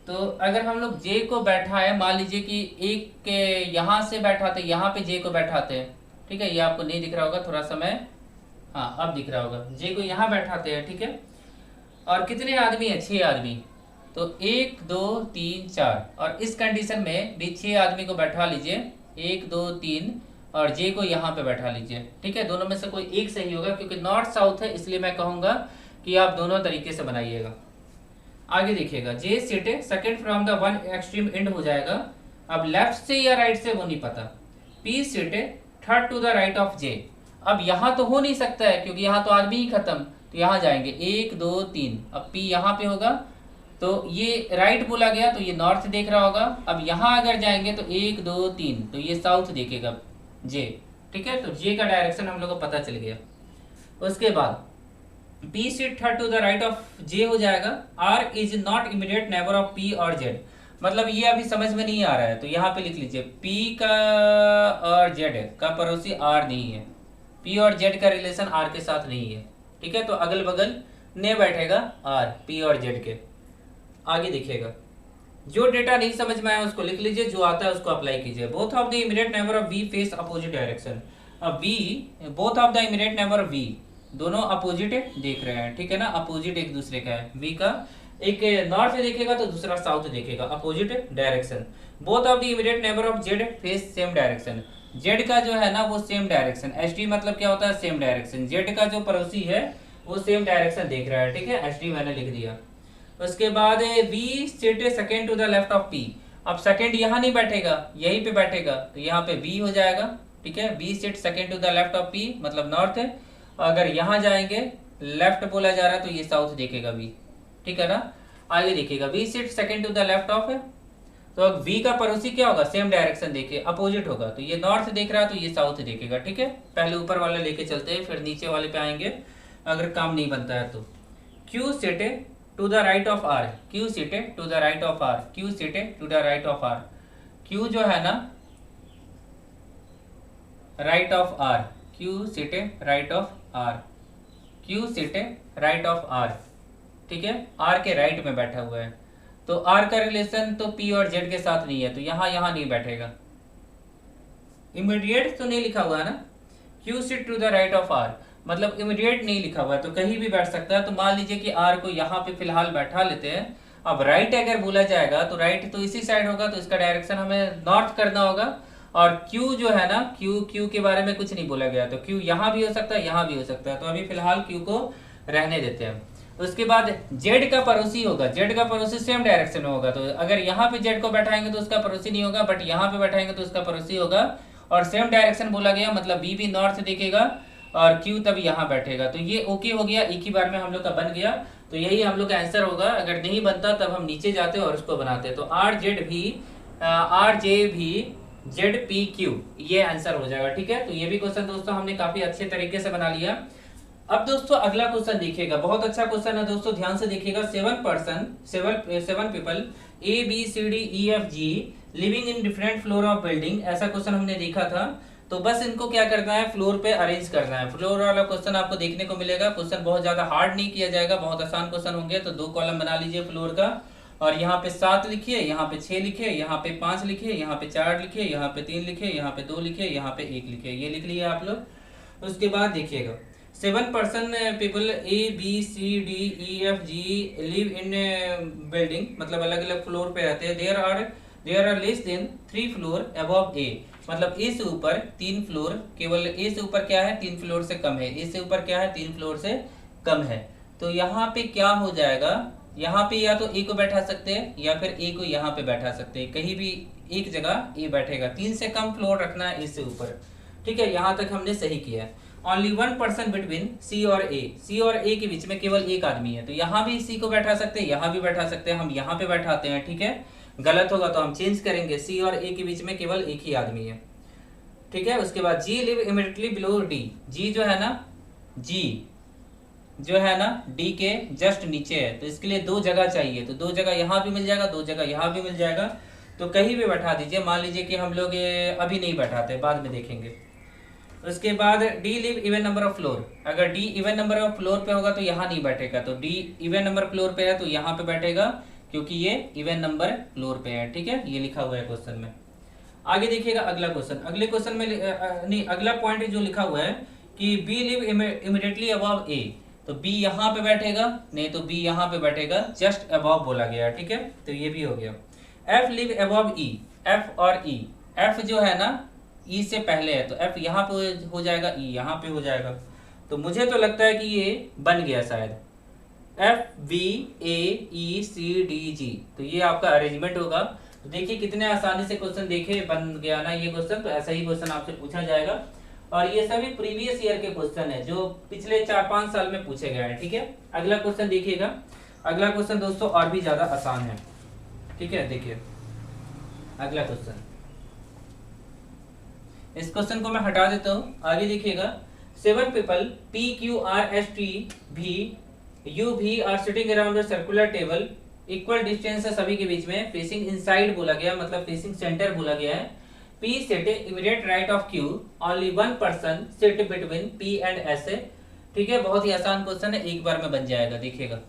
S1: तो अगर हम लोग जे को बैठा है, मान लीजिए कि एक के यहाँ से बैठाते, यहाँ पे जे को बैठाते हैं। ठीक है, ये आपको नहीं दिख रहा होगा, थोड़ा सा मैं, हाँ अब दिख रहा होगा, जे को यहाँ बैठाते हैं। ठीक है, और कितने आदमी है, 6 आदमी, तो 1 2 3 4, और इस कंडीशन में भी 6 आदमी को बैठा लीजिए, 1 2 3, और जे को यहाँ पे बैठा लीजिए। ठीक है, दोनों में से कोई एक सही होगा, क्योंकि नॉर्थ साउथ है इसलिए मैं कहूँगा कि आप दोनों तरीके से बनाइएगा। आगे देखिएगा, J sit second from the one extreme end हो जाएगा। अब लेफ्ट से या राइट से वो नहीं पता। P sit third to the right of J, अब यहाँ तो हो नहीं सकता है क्योंकि यहाँ तो आदमी ही खत्म, तो यहाँ जाएंगे 1 2 3, अब पी यहाँ पे होगा, तो ये राइट बोला गया तो ये नॉर्थ देख रहा होगा। अब यहाँ अगर जाएंगे तो 1 2 3, तो ये साउथ देखेगा जे। ठीक है, तो जे का डायरेक्शन हम लोग को पता चल गया। उसके बाद P sit third to the right of J हो जाएगा। R is not immediate neighbour of P और जेड, मतलब ये अभी समझ में नहीं आ रहा है, तो यहाँ पे लिख लीजिए पी का और जेड का पड़ोसी आर नहीं है, पी और जेड का रिलेशन आर के साथ नहीं है। ठीक है, तो अगल बगल ने बैठेगा आर, पी और जेड के। आगे देखिएगा, जो डेटा नहीं समझ में आया उसको लिख लीजिए, जो आता है उसको अप्लाई कीजिए। Both of the immediate neighbour of V face opposite direction. अब V, both of the immediate neighbour of V, दोनों अपोजिट देख रहे हैं, ठीक है ना, अपोजिट एक दूसरे का है। वी का एक नॉर्थ देखेगा तो दूसरा साउथ देखेगा, opposite direction. Both of the immediate neighbour of Z face same direction. Z का जो है ना वो सेम डायरेक्शन, एच डी मतलब क्या होता है, सेम डायरेक्शन। जेड का जो पड़ोसी है वो सेम डायरेक्शन देख रहा है, ठीक है, एच डी मैंने लिख दिया। उसके बाद V sit second to the left of P. अब सेकेंड यहाँ नहीं बैठेगा, यहीं पे बैठेगा, तो यहाँ पे बी हो जाएगा, ठीक है। B sit second to the left of P मतलब नॉर्थ है। अगर यहाँ जाएंगे, लेफ्ट बोला जा रहा है तो ये साउथ देखेगा बी, ठीक है ना। आगे देखिएगा, B sit second to the left of है, तो वी का पड़ोसी क्या होगा, सेम डायरेक्शन देखे, अपोजिट होगा, तो ये नॉर्थ देख रहा है तो ये साउथ देखेगा, ठीक है। पहले ऊपर वाला लेके चलते हैं, फिर नीचे वाले पे आएंगे अगर काम नहीं बनता है तो। Q sits to the right of R, Q sits to the right of R, Q sits to the right of R. Q जो है ना right of R, Q sits right of R, Q sits right of R, ठीक है, are के right में बैठा हुआ है। तो आर का रिलेशन तो पी और जेड के साथ नहीं है, तो यहाँ नहीं बैठेगा। इमीडिएट तो नहीं लिखा हुआ है ना, Q sit to the right of R मतलब इमीडिएट नहीं लिखा हुआ है, तो कहीं भी बैठ सकता है। तो मान लीजिए कि आर को यहाँ पे फिलहाल बैठा लेते हैं। अब राइट अगर बोला जाएगा तो राइट तो इसी साइड होगा, तो इसका डायरेक्शन हमें नॉर्थ करना होगा। और क्यू जो है ना, क्यू के बारे में कुछ नहीं बोला गया, तो क्यू यहाँ भी हो सकता है, यहाँ भी हो सकता है, तो अभी फिलहाल क्यू को रहने देते हैं। उसके बाद जेड का पड़ोसी होगा, जेड का पड़ोसी सेम डायरेक्शन में होगा, तो अगर यहाँ पे जेड को बैठाएंगे तो उसका पड़ोसी नहीं होगा, बट यहाँ पे बैठाएंगे तो उसका पड़ोसी होगा। और सेम डायरेक्शन बोला गया मतलब बी भी नॉर्थ देखेगा और क्यू तब यहाँ बैठेगा, तो ये ओके हो गया, एक ही बार में हम लोग का बन गया। तो यही हम लोग का आंसर होगा। अगर नहीं बनता तब हम नीचे जाते और उसको बनाते। तो आर जे भी जेड पी क्यू, ये आंसर हो जाएगा, ठीक है। तो ये भी क्वेश्चन दोस्तों हमने काफी अच्छे तरीके से बना लिया। अब दोस्तों अगला क्वेश्चन देखिएगा, बहुत अच्छा क्वेश्चन है दोस्तों, ध्यान से देखिएगा। 7 people A B C D E F G living in different floor of building, ऐसा क्वेश्चन हमने देखा था। तो बस इनको क्या करना है, फ्लोर पे अरेंज करना है। फ्लोर वाला क्वेश्चन आपको देखने को मिलेगा। क्वेश्चन बहुत ज्यादा हार्ड नहीं किया जाएगा, बहुत आसान क्वेश्चन होंगे। तो 2 कॉलम बना लीजिए फ्लोर का, और यहाँ पे 7 लिखिए, यहाँ पे 6 लिखिए, यहाँ पे 5 लिखिए, यहाँ पे 4 लिखिए, यहाँ पे 3 लिखिए, यहाँ पे 2 लिखिए, यहाँ पे 1 लिखिए, ये लिख लिए आप लोग। उसके बाद देखिएगा 7 person people A B C D E F G live in building, मतलब अलग अलग फ्लोर पे रहते हैं। There are less than 3 floor above A, मतलब ए से ऊपर 3 फ्लोर, केवल ए से ऊपर क्या है, 3 फ्लोर से कम है। ए से ऊपर क्या है, 3 फ्लोर से कम है। तो यहाँ पे क्या हो जाएगा, यहाँ पे या तो ए को बैठा सकते हैं या फिर ए को यहाँ पे बैठा सकते हैं, कहीं भी एक जगह ए बैठेगा। 3 से कम फ्लोर रखना है ए से ऊपर, ठीक है। यहाँ तक हमने सही किया है। ओनली 1 पर्सन बिटवीन सी और ए, सी और ए के बीच में केवल एक आदमी है। तो यहाँ भी सी को बैठा सकते हैं, यहाँ भी बैठा सकते हैं, हम यहाँ पे बैठाते हैं, ठीक है। गलत होगा तो हम चेंज करेंगे। सी और ए के बीच में केवल एक ही आदमी है, ठीक है। उसके बाद जी लिव इमीडिएटली बिलो डी, जी जो है ना, जी जो है ना डी के जस्ट नीचे है, तो इसके लिए 2 जगह चाहिए। तो 2 जगह यहाँ भी मिल जाएगा, 2 जगह यहाँ भी मिल जाएगा, तो कहीं भी बैठा दीजिए। मान लीजिए कि हम लोग अभी नहीं बैठाते, बाद में देखेंगे। उसके बाद D live even number of floor, अगर D even number of floor पे होगा तो यहाँ नहीं बैठेगा। तो डी इवन नंबर फ्लोर पे है तो यहाँ पे बैठेगा, क्योंकि ये इवन नंबर फ्लोर पे है, ठीक है। ये लिखा हुआ है क्वेश्चन में। आगे देखिएगा अगला क्वेश्चन। अगले क्वेश्चन में नहीं, अगला पॉइंट जो लिखा हुआ है कि बी लिव इमीडिएटली अबव ए, तो बी यहाँ पे बैठेगा, नहीं तो बी यहाँ पे बैठेगा, जस्ट अबव बोला गया, ठीक है। तो ये भी हो गया। एफ लिव अबव ई, एफ और ई, एफ जो है ना ई से पहले है, तो एफ यहाँ पे हो जाएगा, ई यहाँ पे हो जाएगा। तो मुझे तो लगता है कि ये बन गया शायद, एफ बी ए ई सी डी जी, तो ये आपका अरेंजमेंट होगा। तो देखिए कितने आसानी से क्वेश्चन देखे बन गया ना ये क्वेश्चन। तो ऐसा ही क्वेश्चन आपसे पूछा जाएगा, और ये सभी प्रीवियस ईयर के क्वेश्चन है जो पिछले 4-5 साल में पूछे गए हैं, ठीक है। अगला क्वेश्चन देखिएगा। अगला क्वेश्चन दोस्तों और भी ज्यादा आसान है, ठीक है। देखिए अगला क्वेश्चन, इस क्वेश्चन को मैं हटा देता हूं। आगे देखिएगा। 7 people P Q R S T भी यू भी are sitting around a circular table, equal distance है सभी के बीच में, फेसिंग इनसाइड बोला गया, मतलब फेसिंग सेंटर बोला गया है। P sit immediate right of Q, only 1 person sit between P and S, ठीक है, बहुत ही आसान क्वेश्चन है, एक बार में बन जाएगा, देखिएगा।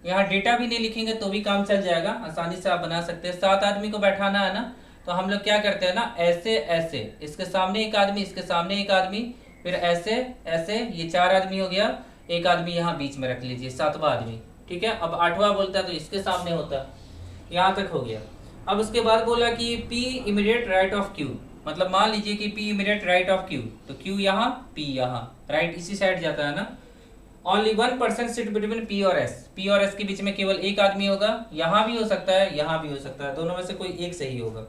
S1: यहाँ डेटा भी नहीं लिखेंगे तो भी काम चल जाएगा, आसानी से आप बना सकते हैं। 7 आदमी को बैठाना है ना, तो हम लोग क्या करते हैं ना, ऐसे ऐसे, इसके सामने एक आदमी, इसके सामने एक आदमी, फिर ऐसे ऐसे, ये 4 आदमी हो गया, एक आदमी यहाँ बीच में रख लीजिए, 7वां आदमी। ठीक है, अब 8वां बोलता है तो इसके सामने होता, यहाँ तक हो गया। अब उसके बाद बोला कि P immediate right of Q, मतलब मान लीजिए कि P immediate right of Q, तो Q यहाँ, P यहाँ, राइट इसी साइड जाता है ना। ओनली 1% सिट बिटवीन P और S, P और S के बीच में केवल एक आदमी होगा, यहाँ भी हो सकता है, यहाँ भी हो सकता है, दोनों में से कोई एक सही होगा।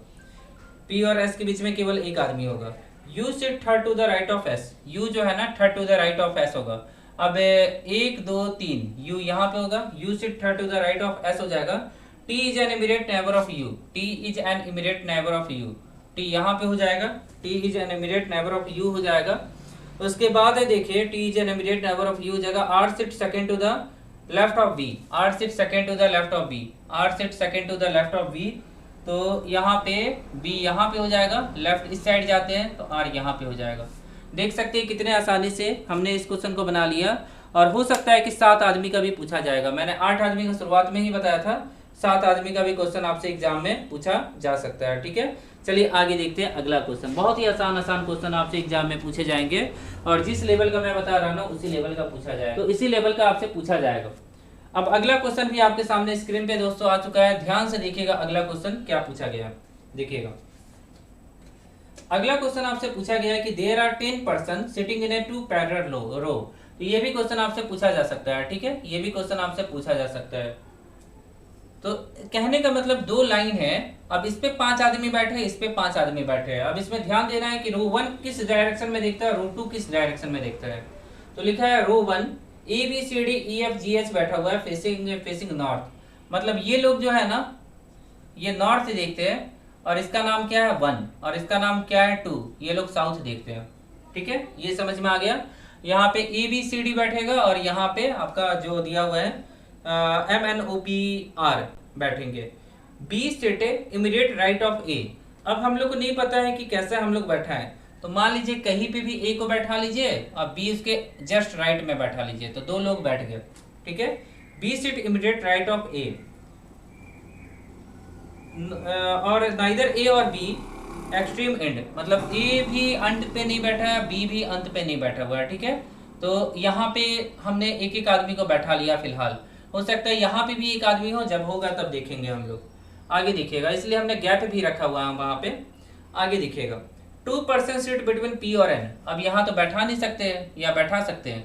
S1: P और S के बीच में केवल एक आदमी होगा। U sit third to the right of S, U जो है ना third to the right of S होगा। अब 1 2 3, U यहाँ पे होगा, U sit third to the right of S हो जाएगा। T is an immediate neighbour of U, T is an immediate neighbour of U, T यहाँ पे हो जाएगा, T is an immediate neighbour of U हो जाएगा। उसके बाद है देखिए T is an immediate neighbour of U हो जाएगा। R sit second to the left of B, R sit second to the left of B, R sit second to the left of B, तो यहाँ पे B यहाँ पे हो जाएगा, left इस साइड जाते हैं तो R यहाँ पे हो जाएगा। देख सकते हैं कितने आसानी से हमने इस क्वेश्चन को बना लिया। और हो सकता है कि 7 आदमी का भी पूछा जाएगा, मैंने 8 आदमी का शुरुआत में ही बताया था, 7 आदमी का भी क्वेश्चन आपसे एग्जाम में पूछा जा सकता है। ठीक है, चलिए आगे देखते हैं अगला क्वेश्चन। बहुत ही आसान क्वेश्चन आपसे एग्जाम में पूछे जाएंगे, और जिस लेवल का मैं बता रहा हूँ उसी लेवल का पूछा जाएगा, तो इसी लेवल का आपसे पूछा जाएगा। अब अगला क्वेश्चन भी आपके सामने स्क्रीन पे दोस्तों आ चुका है, ध्यान से देखिएगा अगला क्वेश्चन क्या पूछा गया है। देखिएगा अगला क्वेश्चन आपसे पूछा गया है कि there are 10 person sitting in a 2 parallel row, तो ये भी क्वेश्चन आपसे पूछा जा सकता है। ठीक है, ये भी क्वेश्चन आपसे पूछा जा सकता है। तो कहने का मतलब 2 लाइन है, अब इस पे 5 आदमी बैठे हैं, इस पे 5 आदमी बैठे हैं। अब इसमें ध्यान देना है कि रो 1 किस डायरेक्शन में देखता है, रो 2 किस डायरेक्शन में देखता है। तो लिखा है रो 1 ABCDEFGH बैठा हुआ है फेसिंग नॉर्थ, मतलब ये लोग जो है ना ये नॉर्थ देखते हैं, और इसका नाम क्या है 1 और इसका नाम क्या है 2, ये लोग साउथ देखते हैं। ठीक है, ये समझ में आ गया। यहाँ पे ABCD बैठेगा और यहाँ पे आपका जो दिया हुआ है MNOPR बैठेंगे। B sit immediate right of A। अब हम लोग को नहीं पता है कि कैसे हम लोग बैठा है, तो मान लीजिए कहीं पे भी A को बैठा लीजिए और B उसके जस्ट राइट में बैठा लीजिए, तो 2 लोग बैठ गए। ठीक है, B sit immediate right of A, और नाइदर A और B एक्सट्रीम एंड, मतलब A भी अंत पे नहीं बैठा है, B भी अंत पे नहीं बैठा हुआ है। ठीक है, तो यहाँ पे हमने एक एक आदमी को बैठा लिया फिलहाल, हो सकता है यहाँ पे भी एक आदमी हो, जब होगा तब देखेंगे हम लोग। आगे दिखेगा, इसलिए हमने गैप भी रखा हुआ है वहाँ पे। आगे दिखेगा 2% सिट बिटवीन P और N। अब यहाँ तो बैठा नहीं सकते हैं, या बैठा सकते हैं,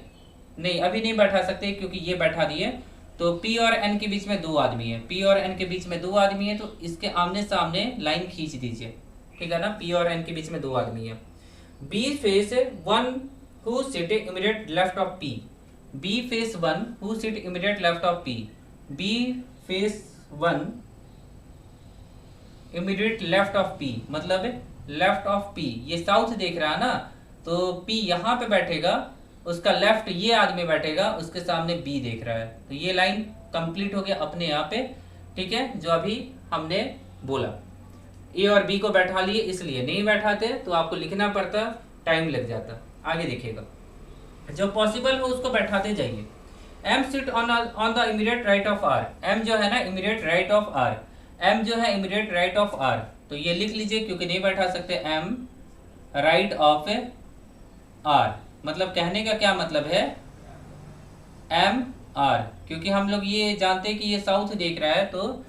S1: नहीं अभी नहीं बैठा सकते क्योंकि ये बैठा दिए। तो P और N के बीच में 2 आदमी है, P और N के बीच में 2 आदमी है, तो इसके आमने सामने लाइन खींच दीजिए। ठीक है ना, P और N के बीच में 2 आदमी है। B face 1 who sit immediate left of P, B face 1 who sit immediate left of P, B face 1 immediate left of P, मतलब लेफ्ट ऑफ P, ये साउथ देख रहा है ना, तो P यहाँ पे बैठेगा, उसका लेफ्ट ये आदमी बैठेगा, उसके सामने B देख रहा है, तो ये लाइन कंप्लीट हो गया अपने यहाँ पे। ठीक है, जो अभी हमने बोला A और B को बैठा लिए, इसलिए नहीं बैठाते तो आपको लिखना पड़ता, टाइम लग जाता। आगे देखिएगा, जो पॉसिबल हो उसको बैठाते जाइए। M seat on the immediate right of R, M जो है ना immediate right of R, M जो है इमीडिएट राइट ऑफ R, तो ये लिख लीजिए क्योंकि नहीं बैठा सकते। M राइट ऑफ R, मतलब कहने का क्या मतलब है M R, क्योंकि हम लोग ये जानते हैं कि ये साउथ देख रहा है, तो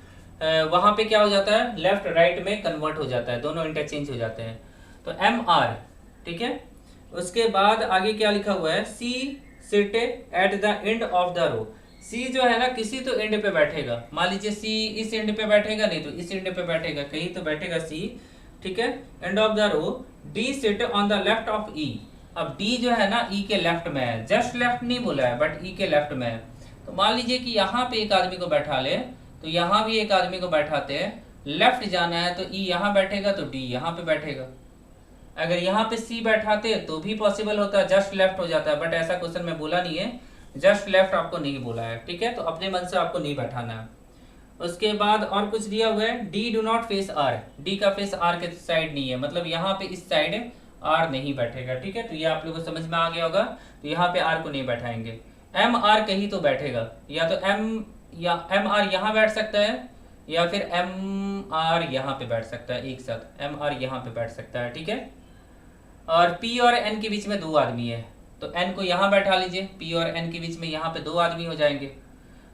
S1: वहां पे क्या हो जाता है, लेफ्ट राइट में कन्वर्ट हो जाता है, दोनों इंटरचेंज हो जाते हैं, तो M R। ठीक है, उसके बाद आगे क्या लिखा हुआ है, C sit at the end of the row, C जो है ना किसी तो एंड पे बैठेगा, मान लीजिए C इस एंड पे बैठेगा, नहीं तो इस एंड पे बैठेगा, कहीं तो बैठेगा C। ठीक है, end of the row. D sit on the left of E, अब D जो है ना E के लेफ्ट में है, जस्ट लेफ्ट नहीं बोला है बट E के लेफ्ट में है, तो मान लीजिए कि यहाँ पे एक आदमी को बैठा ले, तो यहाँ भी एक आदमी को बैठाते हैं, लेफ्ट जाना है तो E यहाँ बैठेगा तो D यहाँ पे बैठेगा। अगर यहाँ पे C बैठाते तो भी पॉसिबल होता है, जस्ट लेफ्ट हो जाता है, बट ऐसा क्वेश्चन में बोला नहीं है, जस्ट लेफ्ट आपको नहीं बोला है। ठीक है, तो अपने मन से आपको नहीं बैठाना है। उसके बाद और कुछ दिया हुआ है, D do not face R, D का फेस R के साइड नहीं है, मतलब यहाँ पे इस साइड आर नहीं बैठेगा, ठीक है। तो ये आप लोगों को समझ में आ गया होगा। तो यहाँ पे आर को नहीं बैठाएंगे, एम आर कहीं तो बैठेगा, या तो एम आर यहाँ बैठ सकता है, या फिर एम आर यहाँ पे बैठ सकता है, एक साथ एम आर यहाँ पे बैठ सकता है, ठीक है। और पी और एन के बीच में दो आदमी है, तो एन को यहाँ बैठा लीजिए, पी और एन के बीच में यहाँ पे दो आदमी हो जाएंगे,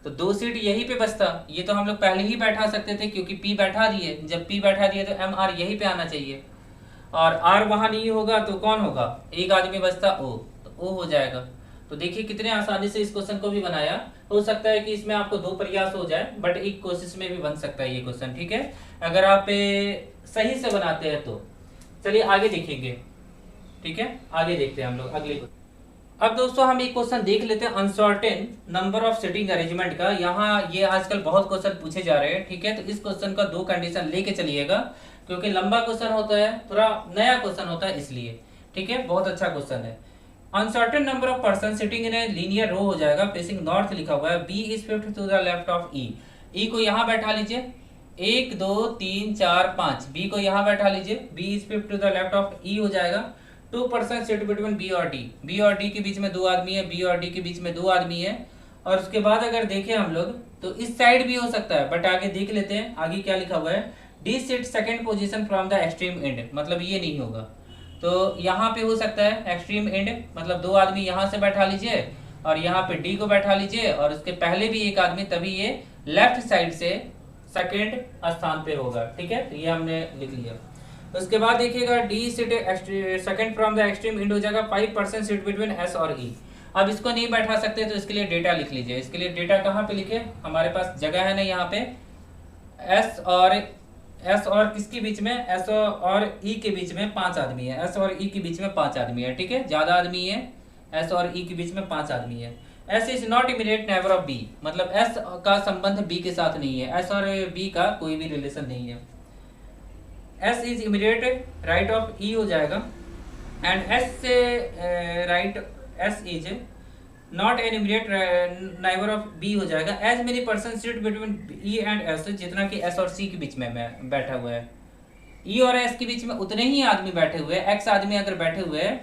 S1: तो दो सीट यहीं पे बचता। ये तो हम लोग पहले ही बैठा सकते थे क्योंकि पी बैठा दिए, जब पी बैठा दिए तो एम आर यहीं पे आना चाहिए, और आर वहां नहीं होगा तो कौन होगा, एक आदमी बचता ओ, तो ओ हो जाएगा। तो देखिए कितने आसानी से इस क्वेश्चन को भी बनाया। हो सकता है कि इसमें आपको दो प्रयास हो जाए, बट एक कोशिश में भी बन सकता है ये क्वेश्चन, ठीक है, अगर आप सही से बनाते हैं तो। चलिए आगे देखेंगे, ठीक है, आगे देखते हैं हम लोग अगले को। अब दोस्तों हम एक क्वेश्चन देख लेते हैं uncertain number of seating arrangement का। यहाँ ये आजकल बहुत क्वेश्चन पूछे जा रहे हैं, ठीक है। तो इस क्वेश्चन का दो कंडीशन लेके चलिएगा, क्योंकि लंबा क्वेश्चन होता है, थोड़ा नया क्वेश्चन होता है इसलिए, ठीक है। बहुत अच्छा क्वेश्चन है। Uncertain number of person sitting in a linear row हो जाएगा, फेसिंग नॉर्थ लिखा हुआ है, B is shift to the left of E. E को यहाँ बैठा लीजिए, 1 2 3 4 5, बी को यहाँ बैठा लीजिए, B is shift to the left of E हो जाएगा। 2% सिट बिटवीन बी और डी, बी और डी के बीच में दो आदमी है, बी और डी के बीच में दो आदमी है। और उसके बाद अगर देखें हम लोग तो इस साइड भी हो सकता है, बट आगे देख लेते हैं आगे क्या लिखा हुआ है, D sit second position from the extreme end, मतलब ये नहीं होगा। तो यहाँ पे हो सकता है एक्सट्रीम एंड, मतलब दो आदमी यहाँ से बैठा लीजिए और यहाँ पे डी को बैठा लीजिए, और उसके पहले भी एक आदमी, तभी ये लेफ्ट साइड से सेकंड स्थान पे होगा, ठीक है। तो ये हमने लिख लिया। उसके बाद देखिएगा D sit second from the extreme end हो जाएगा, 5% सिट बिटवीन एस और ई। अब इसको नहीं बैठा सकते तो इसके लिए डेटा लिख लीजिए। इसके लिए डेटा कहाँ पे लिखे, हमारे पास जगह है ना यहाँ पे, एस और किसके बीच में, एस और ई के बीच में 5 आदमी है, एस और ई के बीच में 5 आदमी है, ठीक है, ज्यादा आदमी है, एस और ई के बीच में 5 आदमी है। S is not immediate neighbour of B, मतलब एस का संबंध बी के साथ नहीं है, एस और बी का कोई भी रिलेशन नहीं है। S is immediate right of E हो जाएगा, एंड एस से right S is not an immediate neighbour of B हो जाएगा। As many person sit between E and S, जितना कि एस और सी के बीच में बैठा हुआ है, ई और एस के बीच में उतने ही आदमी बैठे हुए हैं, एक्स आदमी अगर बैठे हुए हैं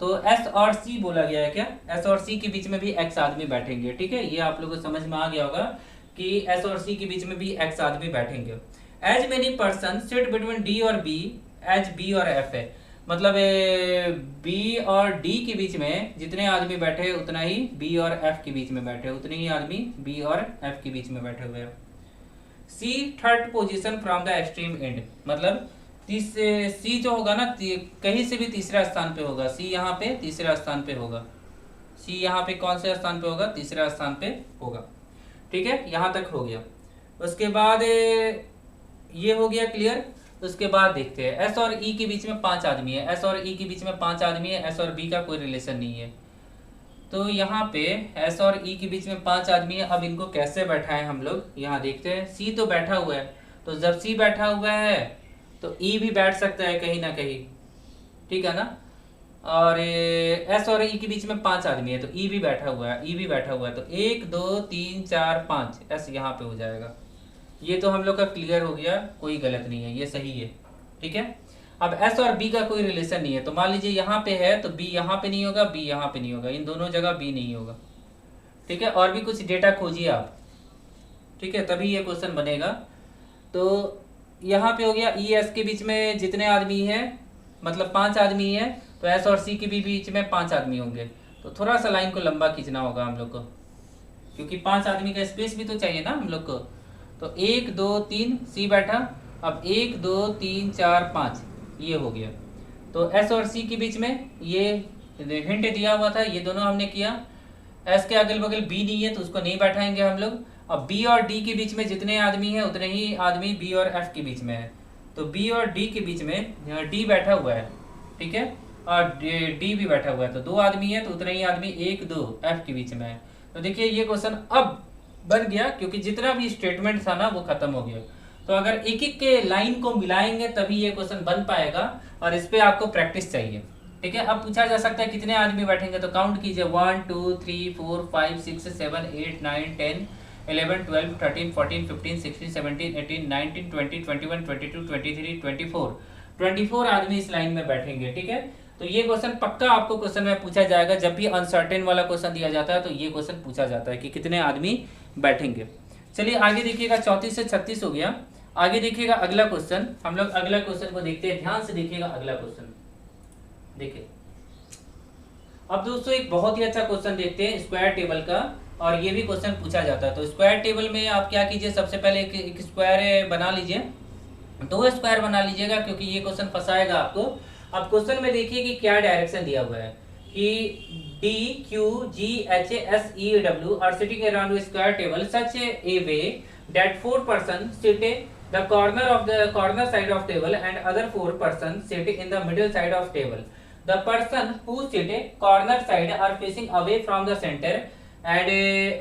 S1: तो एस और सी बोला गया है, क्या एस और सी के बीच में भी एक्स आदमी बैठेंगे, ठीक है। ये आप लोगों को समझ में आ गया होगा कि एस और सी के बीच में भी एक्स आदमी बैठेंगे। As many person sit between D और बी एज बी और एफ है, मतलब बी और डी के बीच में जितने आदमी बैठे उतना ही बी और एफ के बीच में बैठे, उतने ही आदमी बी और एफ के बीच में बैठे हुए हैं। C third position from the extreme end, मतलब सी जो होगा ना कहीं से भी तीसरा स्थान पे होगा, सी यहाँ पे तीसरा स्थान पे होगा, सी यहाँ पे कौन से स्थान पे होगा, तीसरा स्थान पे होगा, ठीक है। यहाँ तक हो गया। उसके बाद ये हो गया क्लियर। उसके बाद देखते हैं एस और ई के बीच में 5 आदमी है, एस और ई के बीच में 5 आदमी है, एस और बी का कोई रिलेशन नहीं है। तो यहाँ पे एस और ई के बीच में 5 आदमी है, अब इनको कैसे बैठाएं हम लोग, यहाँ देखते हैं। सी तो बैठा हुआ है, तो जब सी बैठा हुआ है तो ई भी बैठ सकता है कहीं ना कहीं, ठीक है ना। और एस और ई के बीच में 5 आदमी है तो ई भी बैठा हुआ है, ई भी बैठा हुआ है, तो 1 2 3 4 5 एस यहाँ पे हो जाएगा। ये तो हम लोग का क्लियर हो गया, कोई गलत नहीं है, ये सही है, ठीक है। अब एस और बी का कोई रिलेशन नहीं है, तो मान लीजिए यहाँ पे है तो बी यहाँ पे नहीं होगा, बी यहाँ पे नहीं होगा, इन दोनों जगह बी नहीं होगा, ठीक है। और भी कुछ डेटा खोजिए आप, ठीक है, तभी ये क्वेश्चन बनेगा। तो यहाँ पे हो गया ई एस के बीच में जितने आदमी है, मतलब 5 आदमी है, तो एस और सी के भी बीच में 5 आदमी होंगे। तो थोड़ा सा लाइन को लंबा खींचना होगा हम लोग को, क्योंकि 5 आदमी का स्पेस भी तो चाहिए ना हम लोग को। तो 1 2 3 सी बैठा, अब 1 2 3 4 5 ये हो गया। तो एस और सी के बीच में ये हिंट दिया हुआ था, ये दोनों हमने किया। एस के अगल बगल बी नहीं है तो उसको नहीं बैठाएंगे हम लोग। अब बी और डी के बीच में जितने आदमी हैं उतने ही आदमी बी और एफ के बीच में है, तो बी और डी के बीच में डी बैठा हुआ है, ठीक है, और डी भी बैठा हुआ है, तो 2 आदमी है तो उतने ही आदमी 1 2 एफ के बीच में है। तो देखिए ये क्वेश्चन अब बन गया, क्योंकि जितना भी स्टेटमेंट था ना वो खत्म हो गया। तो अगर एक एक के लाइन को मिलाएंगे तभी ये क्वेश्चन बन पाएगा, और इस पे आपको प्रैक्टिस चाहिए, ठीक है। अब पूछा जा सकता है कितने आदमी बैठेंगे, तो काउंट कीजिए 1 2 3 4 5 6 7 8 9 10 11 12 13 14 15 16 17 18 19 20 21 22 23 24 24 आदमी इस लाइन में बैठेंगे, ठीक है। तो ये क्वेश्चन पक्का आपको क्वेश्चन में पूछा जाएगा। जब भी अनसर्टेन वाला क्वेश्चन दिया जाता है तो ये क्वेश्चन पूछा जाता है कि कितने आदमी बैठेंगे। चलिए आगे देखिएगा, 34 से 36 हो गया। आगे देखिएगा अगला क्वेश्चन, हम लोग अगला क्वेश्चन को देखते हैं, ध्यान से देखिएगा अगला क्वेश्चन। देखिए अब दोस्तों एक बहुत ही अच्छा क्वेश्चन देखते हैं स्क्वायर टेबल का, और ये भी क्वेश्चन पूछा जाता है। तो स्क्वायर टेबल में आप क्या कीजिए, सबसे पहले एक स्क्वायर बना लीजिए, 2 स्क्वायर बना लीजिएगा, क्योंकि ये क्वेश्चन फंसाएगा आपको। अब क्वेश्चन में देखिए कि क्या डायरेक्शन दिया हुआ है कि D, Q, G, H, S, E, W are sitting around a square table such a way that 4 persons sit the corner side of table and other 4 persons sit in the middle side of table. The person who sit corner side are facing away from the center and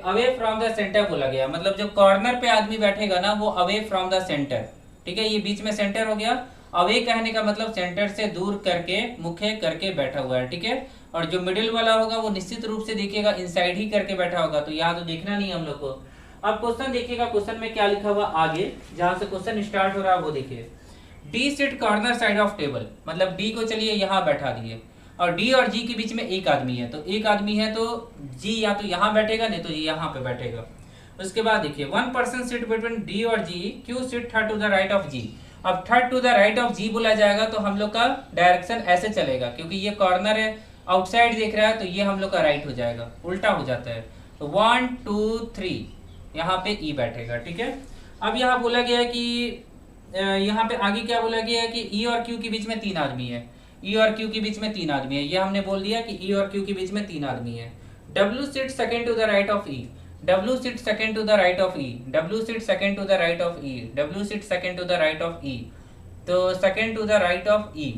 S1: away from the center बोला गया, मतलब जो corner पे आदमी बैठेगा ना वो away from the center, ठीक है। ये बीच में सेंटर हो गया, अवे कहने का मतलब सेंटर से दूर करके, मुखे करके बैठा हुआ है, ठीक है। और जो मिडिल वाला होगा वो निश्चित रूप से देखिएगा इनसाइड ही करके बैठा होगा, तो यहाँ तो देखना नहीं हम लोग को। अब क्वेश्चन देखिएगा, क्वेश्चन में क्या लिखा हुआ आगे, जहां से क्वेश्चन स्टार्ट हो रहा है वो देखिए। D sit corner side of table, मतलब डी को चलिए यहाँ बैठा दिए, और डी और जी के बीच में एक आदमी है, तो एक आदमी है तो जी या तो यहाँ बैठेगा, नहीं तो जी यहाँ पे बैठेगा। उसके बाद देखिए 1 पर्सन सिट बिटवीन डी और G, Q sit third to the right of G. अब third to the right of G बोला जाएगा तो हम लोग का डायरेक्शन ऐसे चलेगा, क्योंकि ये कॉर्नर है, आउटसाइड देख रहा है, तो ये हम लोग का राइट हो जाएगा, उल्टा हो जाता है। तो 1 2 3 यहाँ पे ई बैठेगा, ठीक है। अब यहाँ बोला गया है कि यहाँ पे आगे क्या बोला गया है कि ई और क्यू के बीच में 3 आदमी है, ई और क्यू के बीच में 3 आदमी है, ये हमने बोल दिया कि ई और क्यू के बीच में 3 आदमी है। W sit second to the right of E, W sits second to the right of E, W sits second to the right of E, W sits second to the right of E, तो second to the right of E,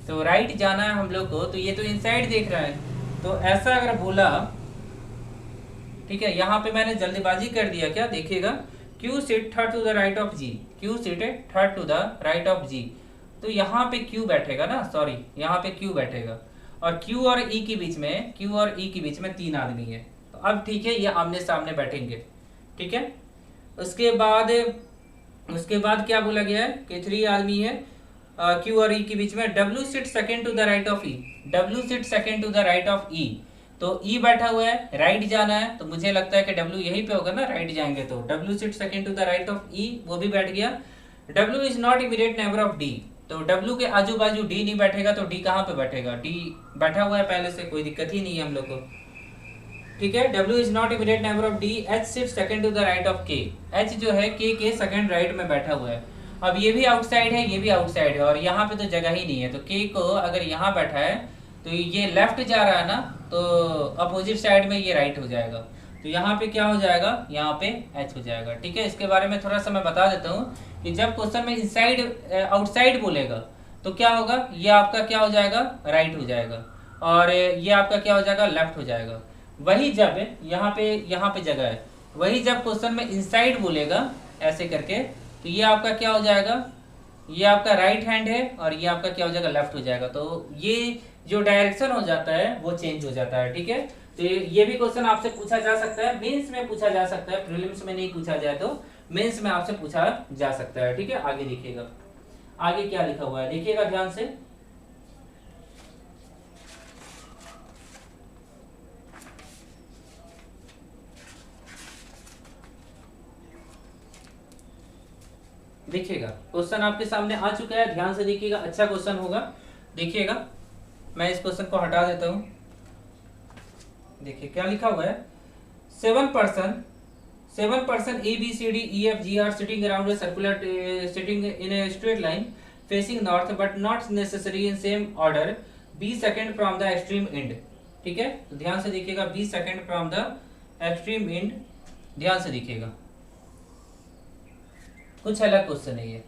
S1: तो right जाना है हम लोग को, तो ये तो इनसाइड देख रहा है, तो ऐसा अगर बोला, ठीक है। यहाँ पे मैंने जल्दीबाजी कर दिया क्या, देखिएगा Q sit third to the right of G, Q sit third to the right of G, तो यहाँ पे Q बैठेगा ना, सॉरी यहाँ पे Q बैठेगा, और Q और E के बीच में, Q और E के बीच में 3 आदमी है। अब ठीक है, ये आमने सामने बैठेंगे, ठीक है। उसके बाद क्या बोला गया है कि 3 आदमी है क्यू और ई के बीच में। W sit second to the right of E, W sit second to the right of E, तो ई बैठा हुआ है, राइट जाना है, तो मुझे लगता है कि डब्ल्यू यहीं पे होगा ना, राइट जाएंगे, तो W sit second to the right of E, वो भी बैठ गया। W is not immediate neighbour of D, तो डब्ल्यू के आजू बाजू डी नहीं बैठेगा, तो डी कहाँ पे बैठेगा, डी बैठा हुआ है पहले से, कोई दिक्कत ही नहीं है हम लोग को, ठीक है। W is not immediate neighbour of D, H sit second to the right of K, H जो है K के सेकंड राइट में बैठा हुआ है। अब ये भी आउटसाइड है, ये भी आउटसाइड है, और यहाँ पे तो जगह ही नहीं है, तो K को अगर यहाँ बैठा है तो ये लेफ्ट जा रहा है ना, तो अपोजिट साइड में ये राइट हो जाएगा, तो यहाँ पे क्या हो जाएगा, यहाँ पे H हो जाएगा, ठीक है। इसके बारे में थोड़ा सा मैं बता देता हूँ कि जब क्वेश्चन में इनसाइड आउटसाइड बोलेगा तो क्या होगा, ये आपका क्या हो जाएगा, राइट हो जाएगा, और ये आपका क्या हो जाएगा, लेफ्ट हो जाएगा। वही जब यहाँ पे जगह है, वही जब क्वेश्चन में इनसाइड बोलेगा ऐसे करके, तो ये आपका क्या हो जाएगा, ये आपका राइट हैंड है, और ये आपका क्या हो जाएगा, लेफ्ट हो जाएगा, तो ये जो डायरेक्शन हो जाता है वो चेंज हो जाता है, ठीक है। तो ये भी क्वेश्चन आपसे पूछा जा सकता है, मेंस में पूछा जा सकता है, प्रीलिम्स में नहीं पूछा जाए तो मेंस में आपसे पूछा जा सकता है, ठीक है। आगे देखिएगा, आगे क्या लिखा हुआ है, देखिएगा ध्यान से। देखिएगा क्वेश्चन आपके सामने आ चुका है, ध्यान से देखिएगा, अच्छा क्वेश्चन होगा, देखिएगा। मैं इस क्वेश्चन को हटा देता हूं, देखिए क्या लिखा हुआ है। 7 person A B C D E F G are sitting around a circular, sitting in a straight line facing north but not necessary in same order, B second from the extreme end, ठीक है। तो ध्यान से देखिएगा, B second from the extreme end, ध्यान से देखिएगा, कुछ अलग क्वेश्चन है ये।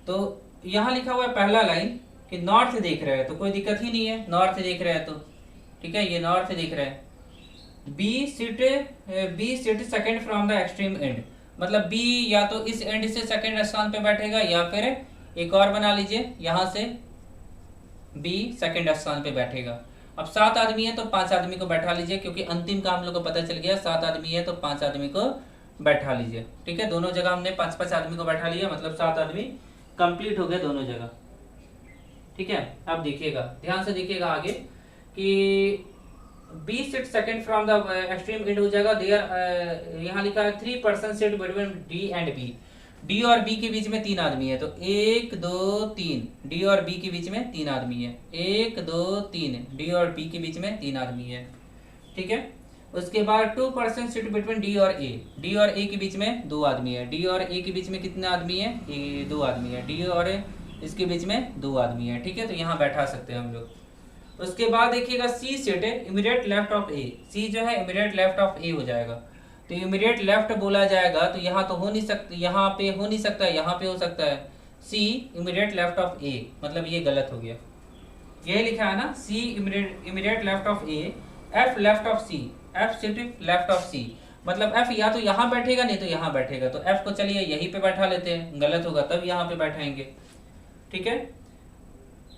S1: तो यहाँ लिखा हुआ है पहला लाइन कि नॉर्थ देख रहे हैं, तो कोई दिक्कत ही नहीं है, नॉर्थ देख रहे हैं तो ठीक है, ये नॉर्थ देख रहे हैं। B sit second from the extreme end, मतलब बी या तो इस एंड से सेकंड स्थान पे बैठेगा, या फिर एक और बना लीजिए, यहाँ से बी सेकंड स्थान पे बैठेगा। अब 7 आदमी है तो 5 आदमी को बैठा लीजिए, क्योंकि अंतिम का हम लोग को पता चल गया 7 आदमी है तो 5 आदमी को बैठा लीजिए, ठीक है। दोनों जगह हमने 5-5 आदमी को बैठा लिया, मतलब 7 आदमी कंप्लीट हो गए दोनों जगह। ठीक है, अब देखिएगा, ध्यान से देखिएगा आगे कि B sit second from the extreme end हो जाएगा। देयर यहाँ लिखा है 3 person sit between D and B. D और बी के बीच में 3 आदमी है, तो 1 2 3, डी और बी के बीच में 3 आदमी है, 1 2 3, डी और बी के बीच में 3 आदमी है, ठीक है। उसके बाद 2 पर्सन सिट बिटवीन डी और ए। डी और ए के बीच में 2 आदमी है। डी और ए के बीच में कितने आदमी है? 2 आदमी है। डी और इसके बीच में 2 आदमी है, ठीक है। तो यहाँ बैठा सकते हैं हम लोग। उसके बाद देखिएगा सी सेट है इमीडिएट लेफ्ट ऑफ ए। सी जो है इमीडिएट लेफ्ट ऑफ ए हो जाएगा। तो इमीडिएट लेफ्ट बोला जाएगा तो यहाँ तो हो नहीं सकता, यहाँ पे हो नहीं सकता, यहाँ पे हो सकता है। C immediate left of A, मतलब ये गलत हो गया। ये लिखा है ना, C immediate left of A, F left of C, F sit left of C, मतलब एफ या तो यहाँ बैठेगा नहीं तो यहाँ बैठेगा। तो एफ को चलिए यहीं पे बैठा लेते हैं, गलत होगा तब यहाँ पे बैठाएंगे, ठीक है।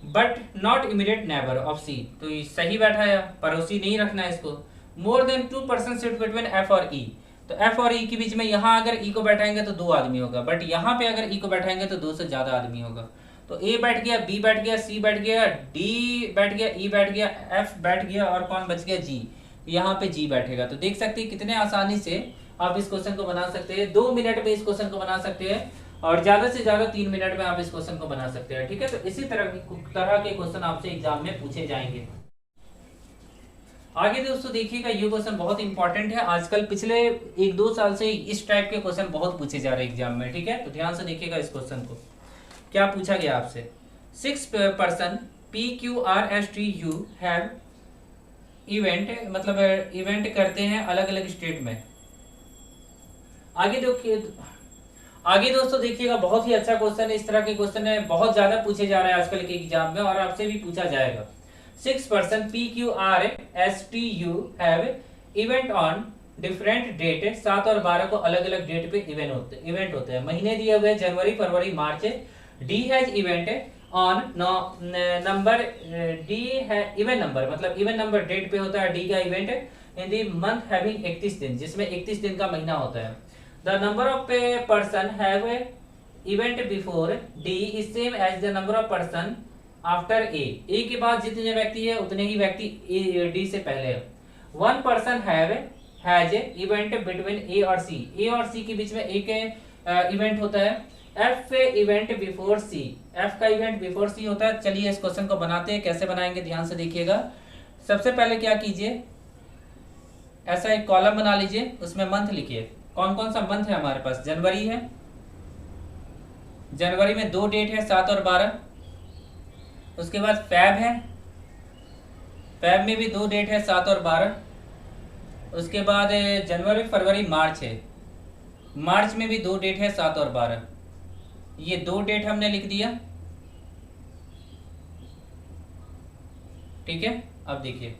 S1: But not immediate neighbour of C, तो ये सही बैठाया, पड़ोसी नहीं रखना है इसको। More than 2 person sit between F और ई, तो एफ और ई के बीच में यहाँ अगर ई को बैठाएंगे तो 2 आदमी होगा, बट यहाँ पे अगर ई को बैठाएंगे तो 2 से ज्यादा आदमी होगा। तो ए बैठ गया, बी बैठ गया, सी बैठ गया, डी बैठ गया, ई बैठ गया, एफ बैठ गया, और कौन बच गया? जी। यहाँ पे जी बैठेगा। तो देख सकते हैं कितने आसानी से आप इस क्वेश्चन को बना सकते हैं। 2 मिनट में इस क्वेश्चन को बना सकते हैं, और ज्यादा से ज्यादा 3 मिनट में आप इस क्वेश्चन को बना सकते हैं, ठीक है। तो इसी तरह के क्वेश्चन आपसे एग्जाम में पूछे जाएंगे। आगे दोस्तों देखिएगा, ये क्वेश्चन बहुत इंपॉर्टेंट है। आजकल पिछले 1-2 साल से इस टाइप के क्वेश्चन बहुत पूछे जा रहे हैं एग्जाम में, ठीक है। तो ध्यान से देखिएगा इस क्वेश्चन को। क्या पूछा गया आपसे? 6 पर्सन PQRSTU हैव इवेंट, मतलब इवेंट करते हैं अलग अलग स्टेट में। आगे दोस्तों देखिएगा, बहुत ही अच्छा क्वेश्चन है। इस तरह के क्वेश्चन है बहुत ज्यादा पूछे जा रहे हैं आजकल के एग्जाम में, और आपसे भी पूछा जाएगा। 6 person PQRSTU have event on different date. 7 और 12 को अलग अलग डेट पे इवेंट होते हैं। महीने दिए हुए जनवरी, फरवरी, March. D has event on number, D है इवन नंबर, मतलब इवन नंबर डेट पे होता है डी का event in the month having 31 दिन, जिसमें 31 दिन का महीना होता है। The number of person have event before D is same as the number of person after A के बाद जितने व्यक्ति है उतने ही व्यक्ति डी से पहले है। 1 पर्सन हैज इवेंट बिटवीन ए और सी। ए और सी के बीच में एक इवेंट होता है। एफ इवेंट बिफोर सी, एफ का इवेंट बिफोर सी होता है। चलिए इस क्वेश्चन को बनाते हैं। कैसे बनाएंगे ध्यान से देखिएगा। सबसे पहले क्या कीजिए, ऐसा एक कॉलम बना लीजिए, उसमें मंथ लिखिए। कौन कौन सा मंथ है हमारे पास? जनवरी है, जनवरी में 2 डेट है, 7 और 12। उसके बाद फैब है, फैब में भी 2 डेट है, 7 और 12। उसके बाद जनवरी, फरवरी, मार्च है, मार्च में भी 2 डेट है, 7 और 12। ये 2 डेट हमने लिख दिया, ठीक है। अब देखिए,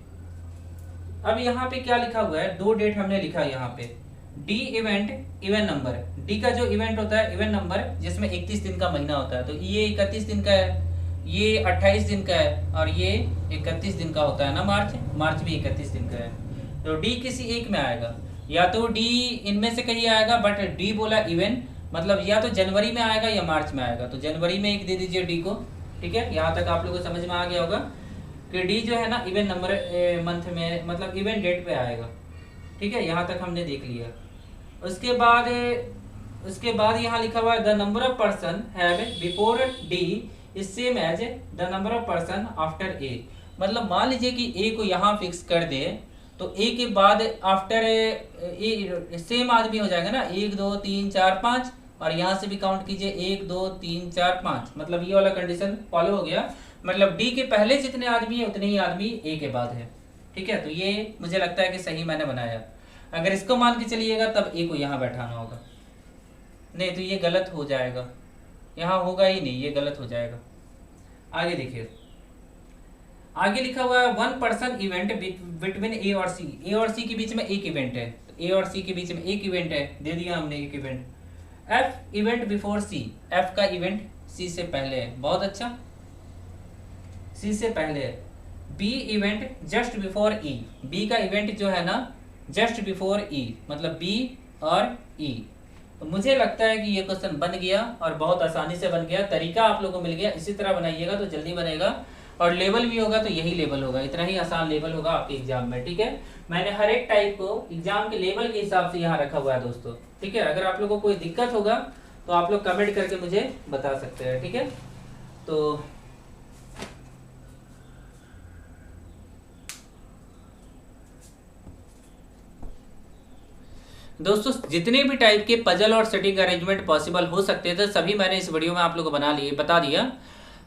S1: अब यहाँ पे क्या लिखा हुआ है? 2 डेट हमने लिखा है यहाँ पे। D event even number, D का जो इवेंट होता है इवन नंबर, जिसमें 31 दिन का महीना होता है। तो ये 31 दिन का है, ये 28 दिन का है, और ये 31 दिन का होता है ना। मार्च भी 31 दिन का है। तो डी किसी एक में आएगा, या तो डी इनमें से कहीं आएगा, बट डी बोला इवन, मतलब या तो जनवरी में आएगा या मार्च में आएगा। तो जनवरी में 1 दे दीजिए डी को, ठीक है। यहाँ तक आप लोगों को समझ में आ गया होगा कि डी जो है ना इवन नंबर मंथ में, मतलब इवन डेट पे आएगा, ठीक है। यहाँ तक हमने देख लिया। उसके बाद यहाँ लिखा हुआ है the number of person have before D is same as the number of person after A. मतलब मान लीजिए कि ए को यहाँ फिक्स कर दे, तो ए के बाद आफ्टर ए सेम आदमी हो जाएगा ना, 1 2 3 4 5, और यहाँ से भी काउंट कीजिए 1 2 3 4 5, मतलब ये वाला कंडीशन फॉलो हो गया। मतलब डी के पहले जितने आदमी है उतने ही आदमी ए के बाद है, ठीक है। तो ये मुझे लगता है कि सही मैंने बनाया। अगर इसको मान के चलिएगा तब ए को यहाँ बैठाना होगा, नहीं तो ये गलत हो जाएगा, यहाँ होगा ही नहीं, ये गलत हो जाएगा। आगे देखिए, आगे लिखा हुआ है 1 पर्सन इवेंट बिटवीन ए और सी। ए और सी के बीच में एक इवेंट है, तो ए और सी के बीच में एक इवेंट है, दे दिया हमने एक इवेंट। एफ इवेंट बिफोर सी, एफ का इवेंट सी से पहले है, बहुत अच्छा, सी से पहले है। बी इवेंट जस्ट बिफोर ई, बी का इवेंट जो है ना जस्ट बिफोर ई, मतलब बी और ई। तो मुझे लगता है कि ये क्वेश्चन बन गया और बहुत आसानी से बन गया, तरीका आप लोगों को मिल गया, इसी तरह बनाइएगा तो जल्दी बनेगा। और लेवल भी होगा तो यही लेवल होगा, इतना ही आसान लेवल होगा आपके एग्जाम में, ठीक है। मैंने हर एक टाइप को एग्जाम के लेवल के हिसाब से यहाँ रखा हुआ है दोस्तों, ठीक है। अगर आप लोगों को कोई दिक्कत होगा तो आप लोग कमेंट करके मुझे बता सकते हैं, ठीक है। तो दोस्तों जितने भी टाइप के पजल और सेटिंग अरेंजमेंट पॉसिबल हो सकते थे सभी मैंने इस वीडियो में आप लोगों को बता दिया।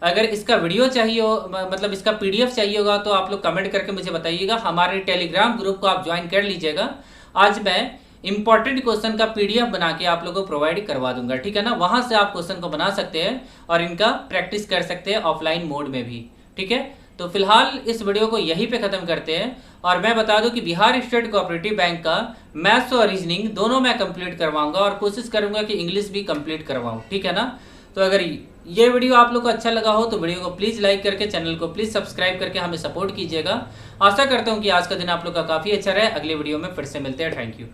S1: अगर इसका वीडियो चाहिए हो, मतलब इसका पीडीएफ चाहिए होगा तो आप लोग कमेंट करके मुझे बताइएगा। हमारे टेलीग्राम ग्रुप को आप ज्वाइन कर लीजिएगा। आज मैं इंपॉर्टेंट क्वेश्चन का पीडीएफ बना के आप लोगों को प्रोवाइड करवा दूंगा, ठीक है ना। वहां से आप क्वेश्चन को बना सकते हैं और इनका प्रैक्टिस कर सकते हैं ऑफलाइन मोड में भी, ठीक है। तो फिलहाल इस वीडियो को यहीं पे खत्म करते हैं। और मैं बता दूं कि बिहार स्टेट कोऑपरेटिव बैंक का मैथ्स और रीजनिंग दोनों मैं कंप्लीट करवाऊंगा और कोशिश करूंगा कि इंग्लिश भी कंप्लीट करवाऊं, ठीक है ना। तो अगर ये वीडियो आप लोग को अच्छा लगा हो तो वीडियो को प्लीज़ लाइक करके चैनल को प्लीज़ सब्सक्राइब करके हमें सपोर्ट कीजिएगा। आशा करता हूँ कि आज का दिन आप लोग का काफ़ी अच्छा रहे। अगले वीडियो में फिर से मिलते हैं। Thank you.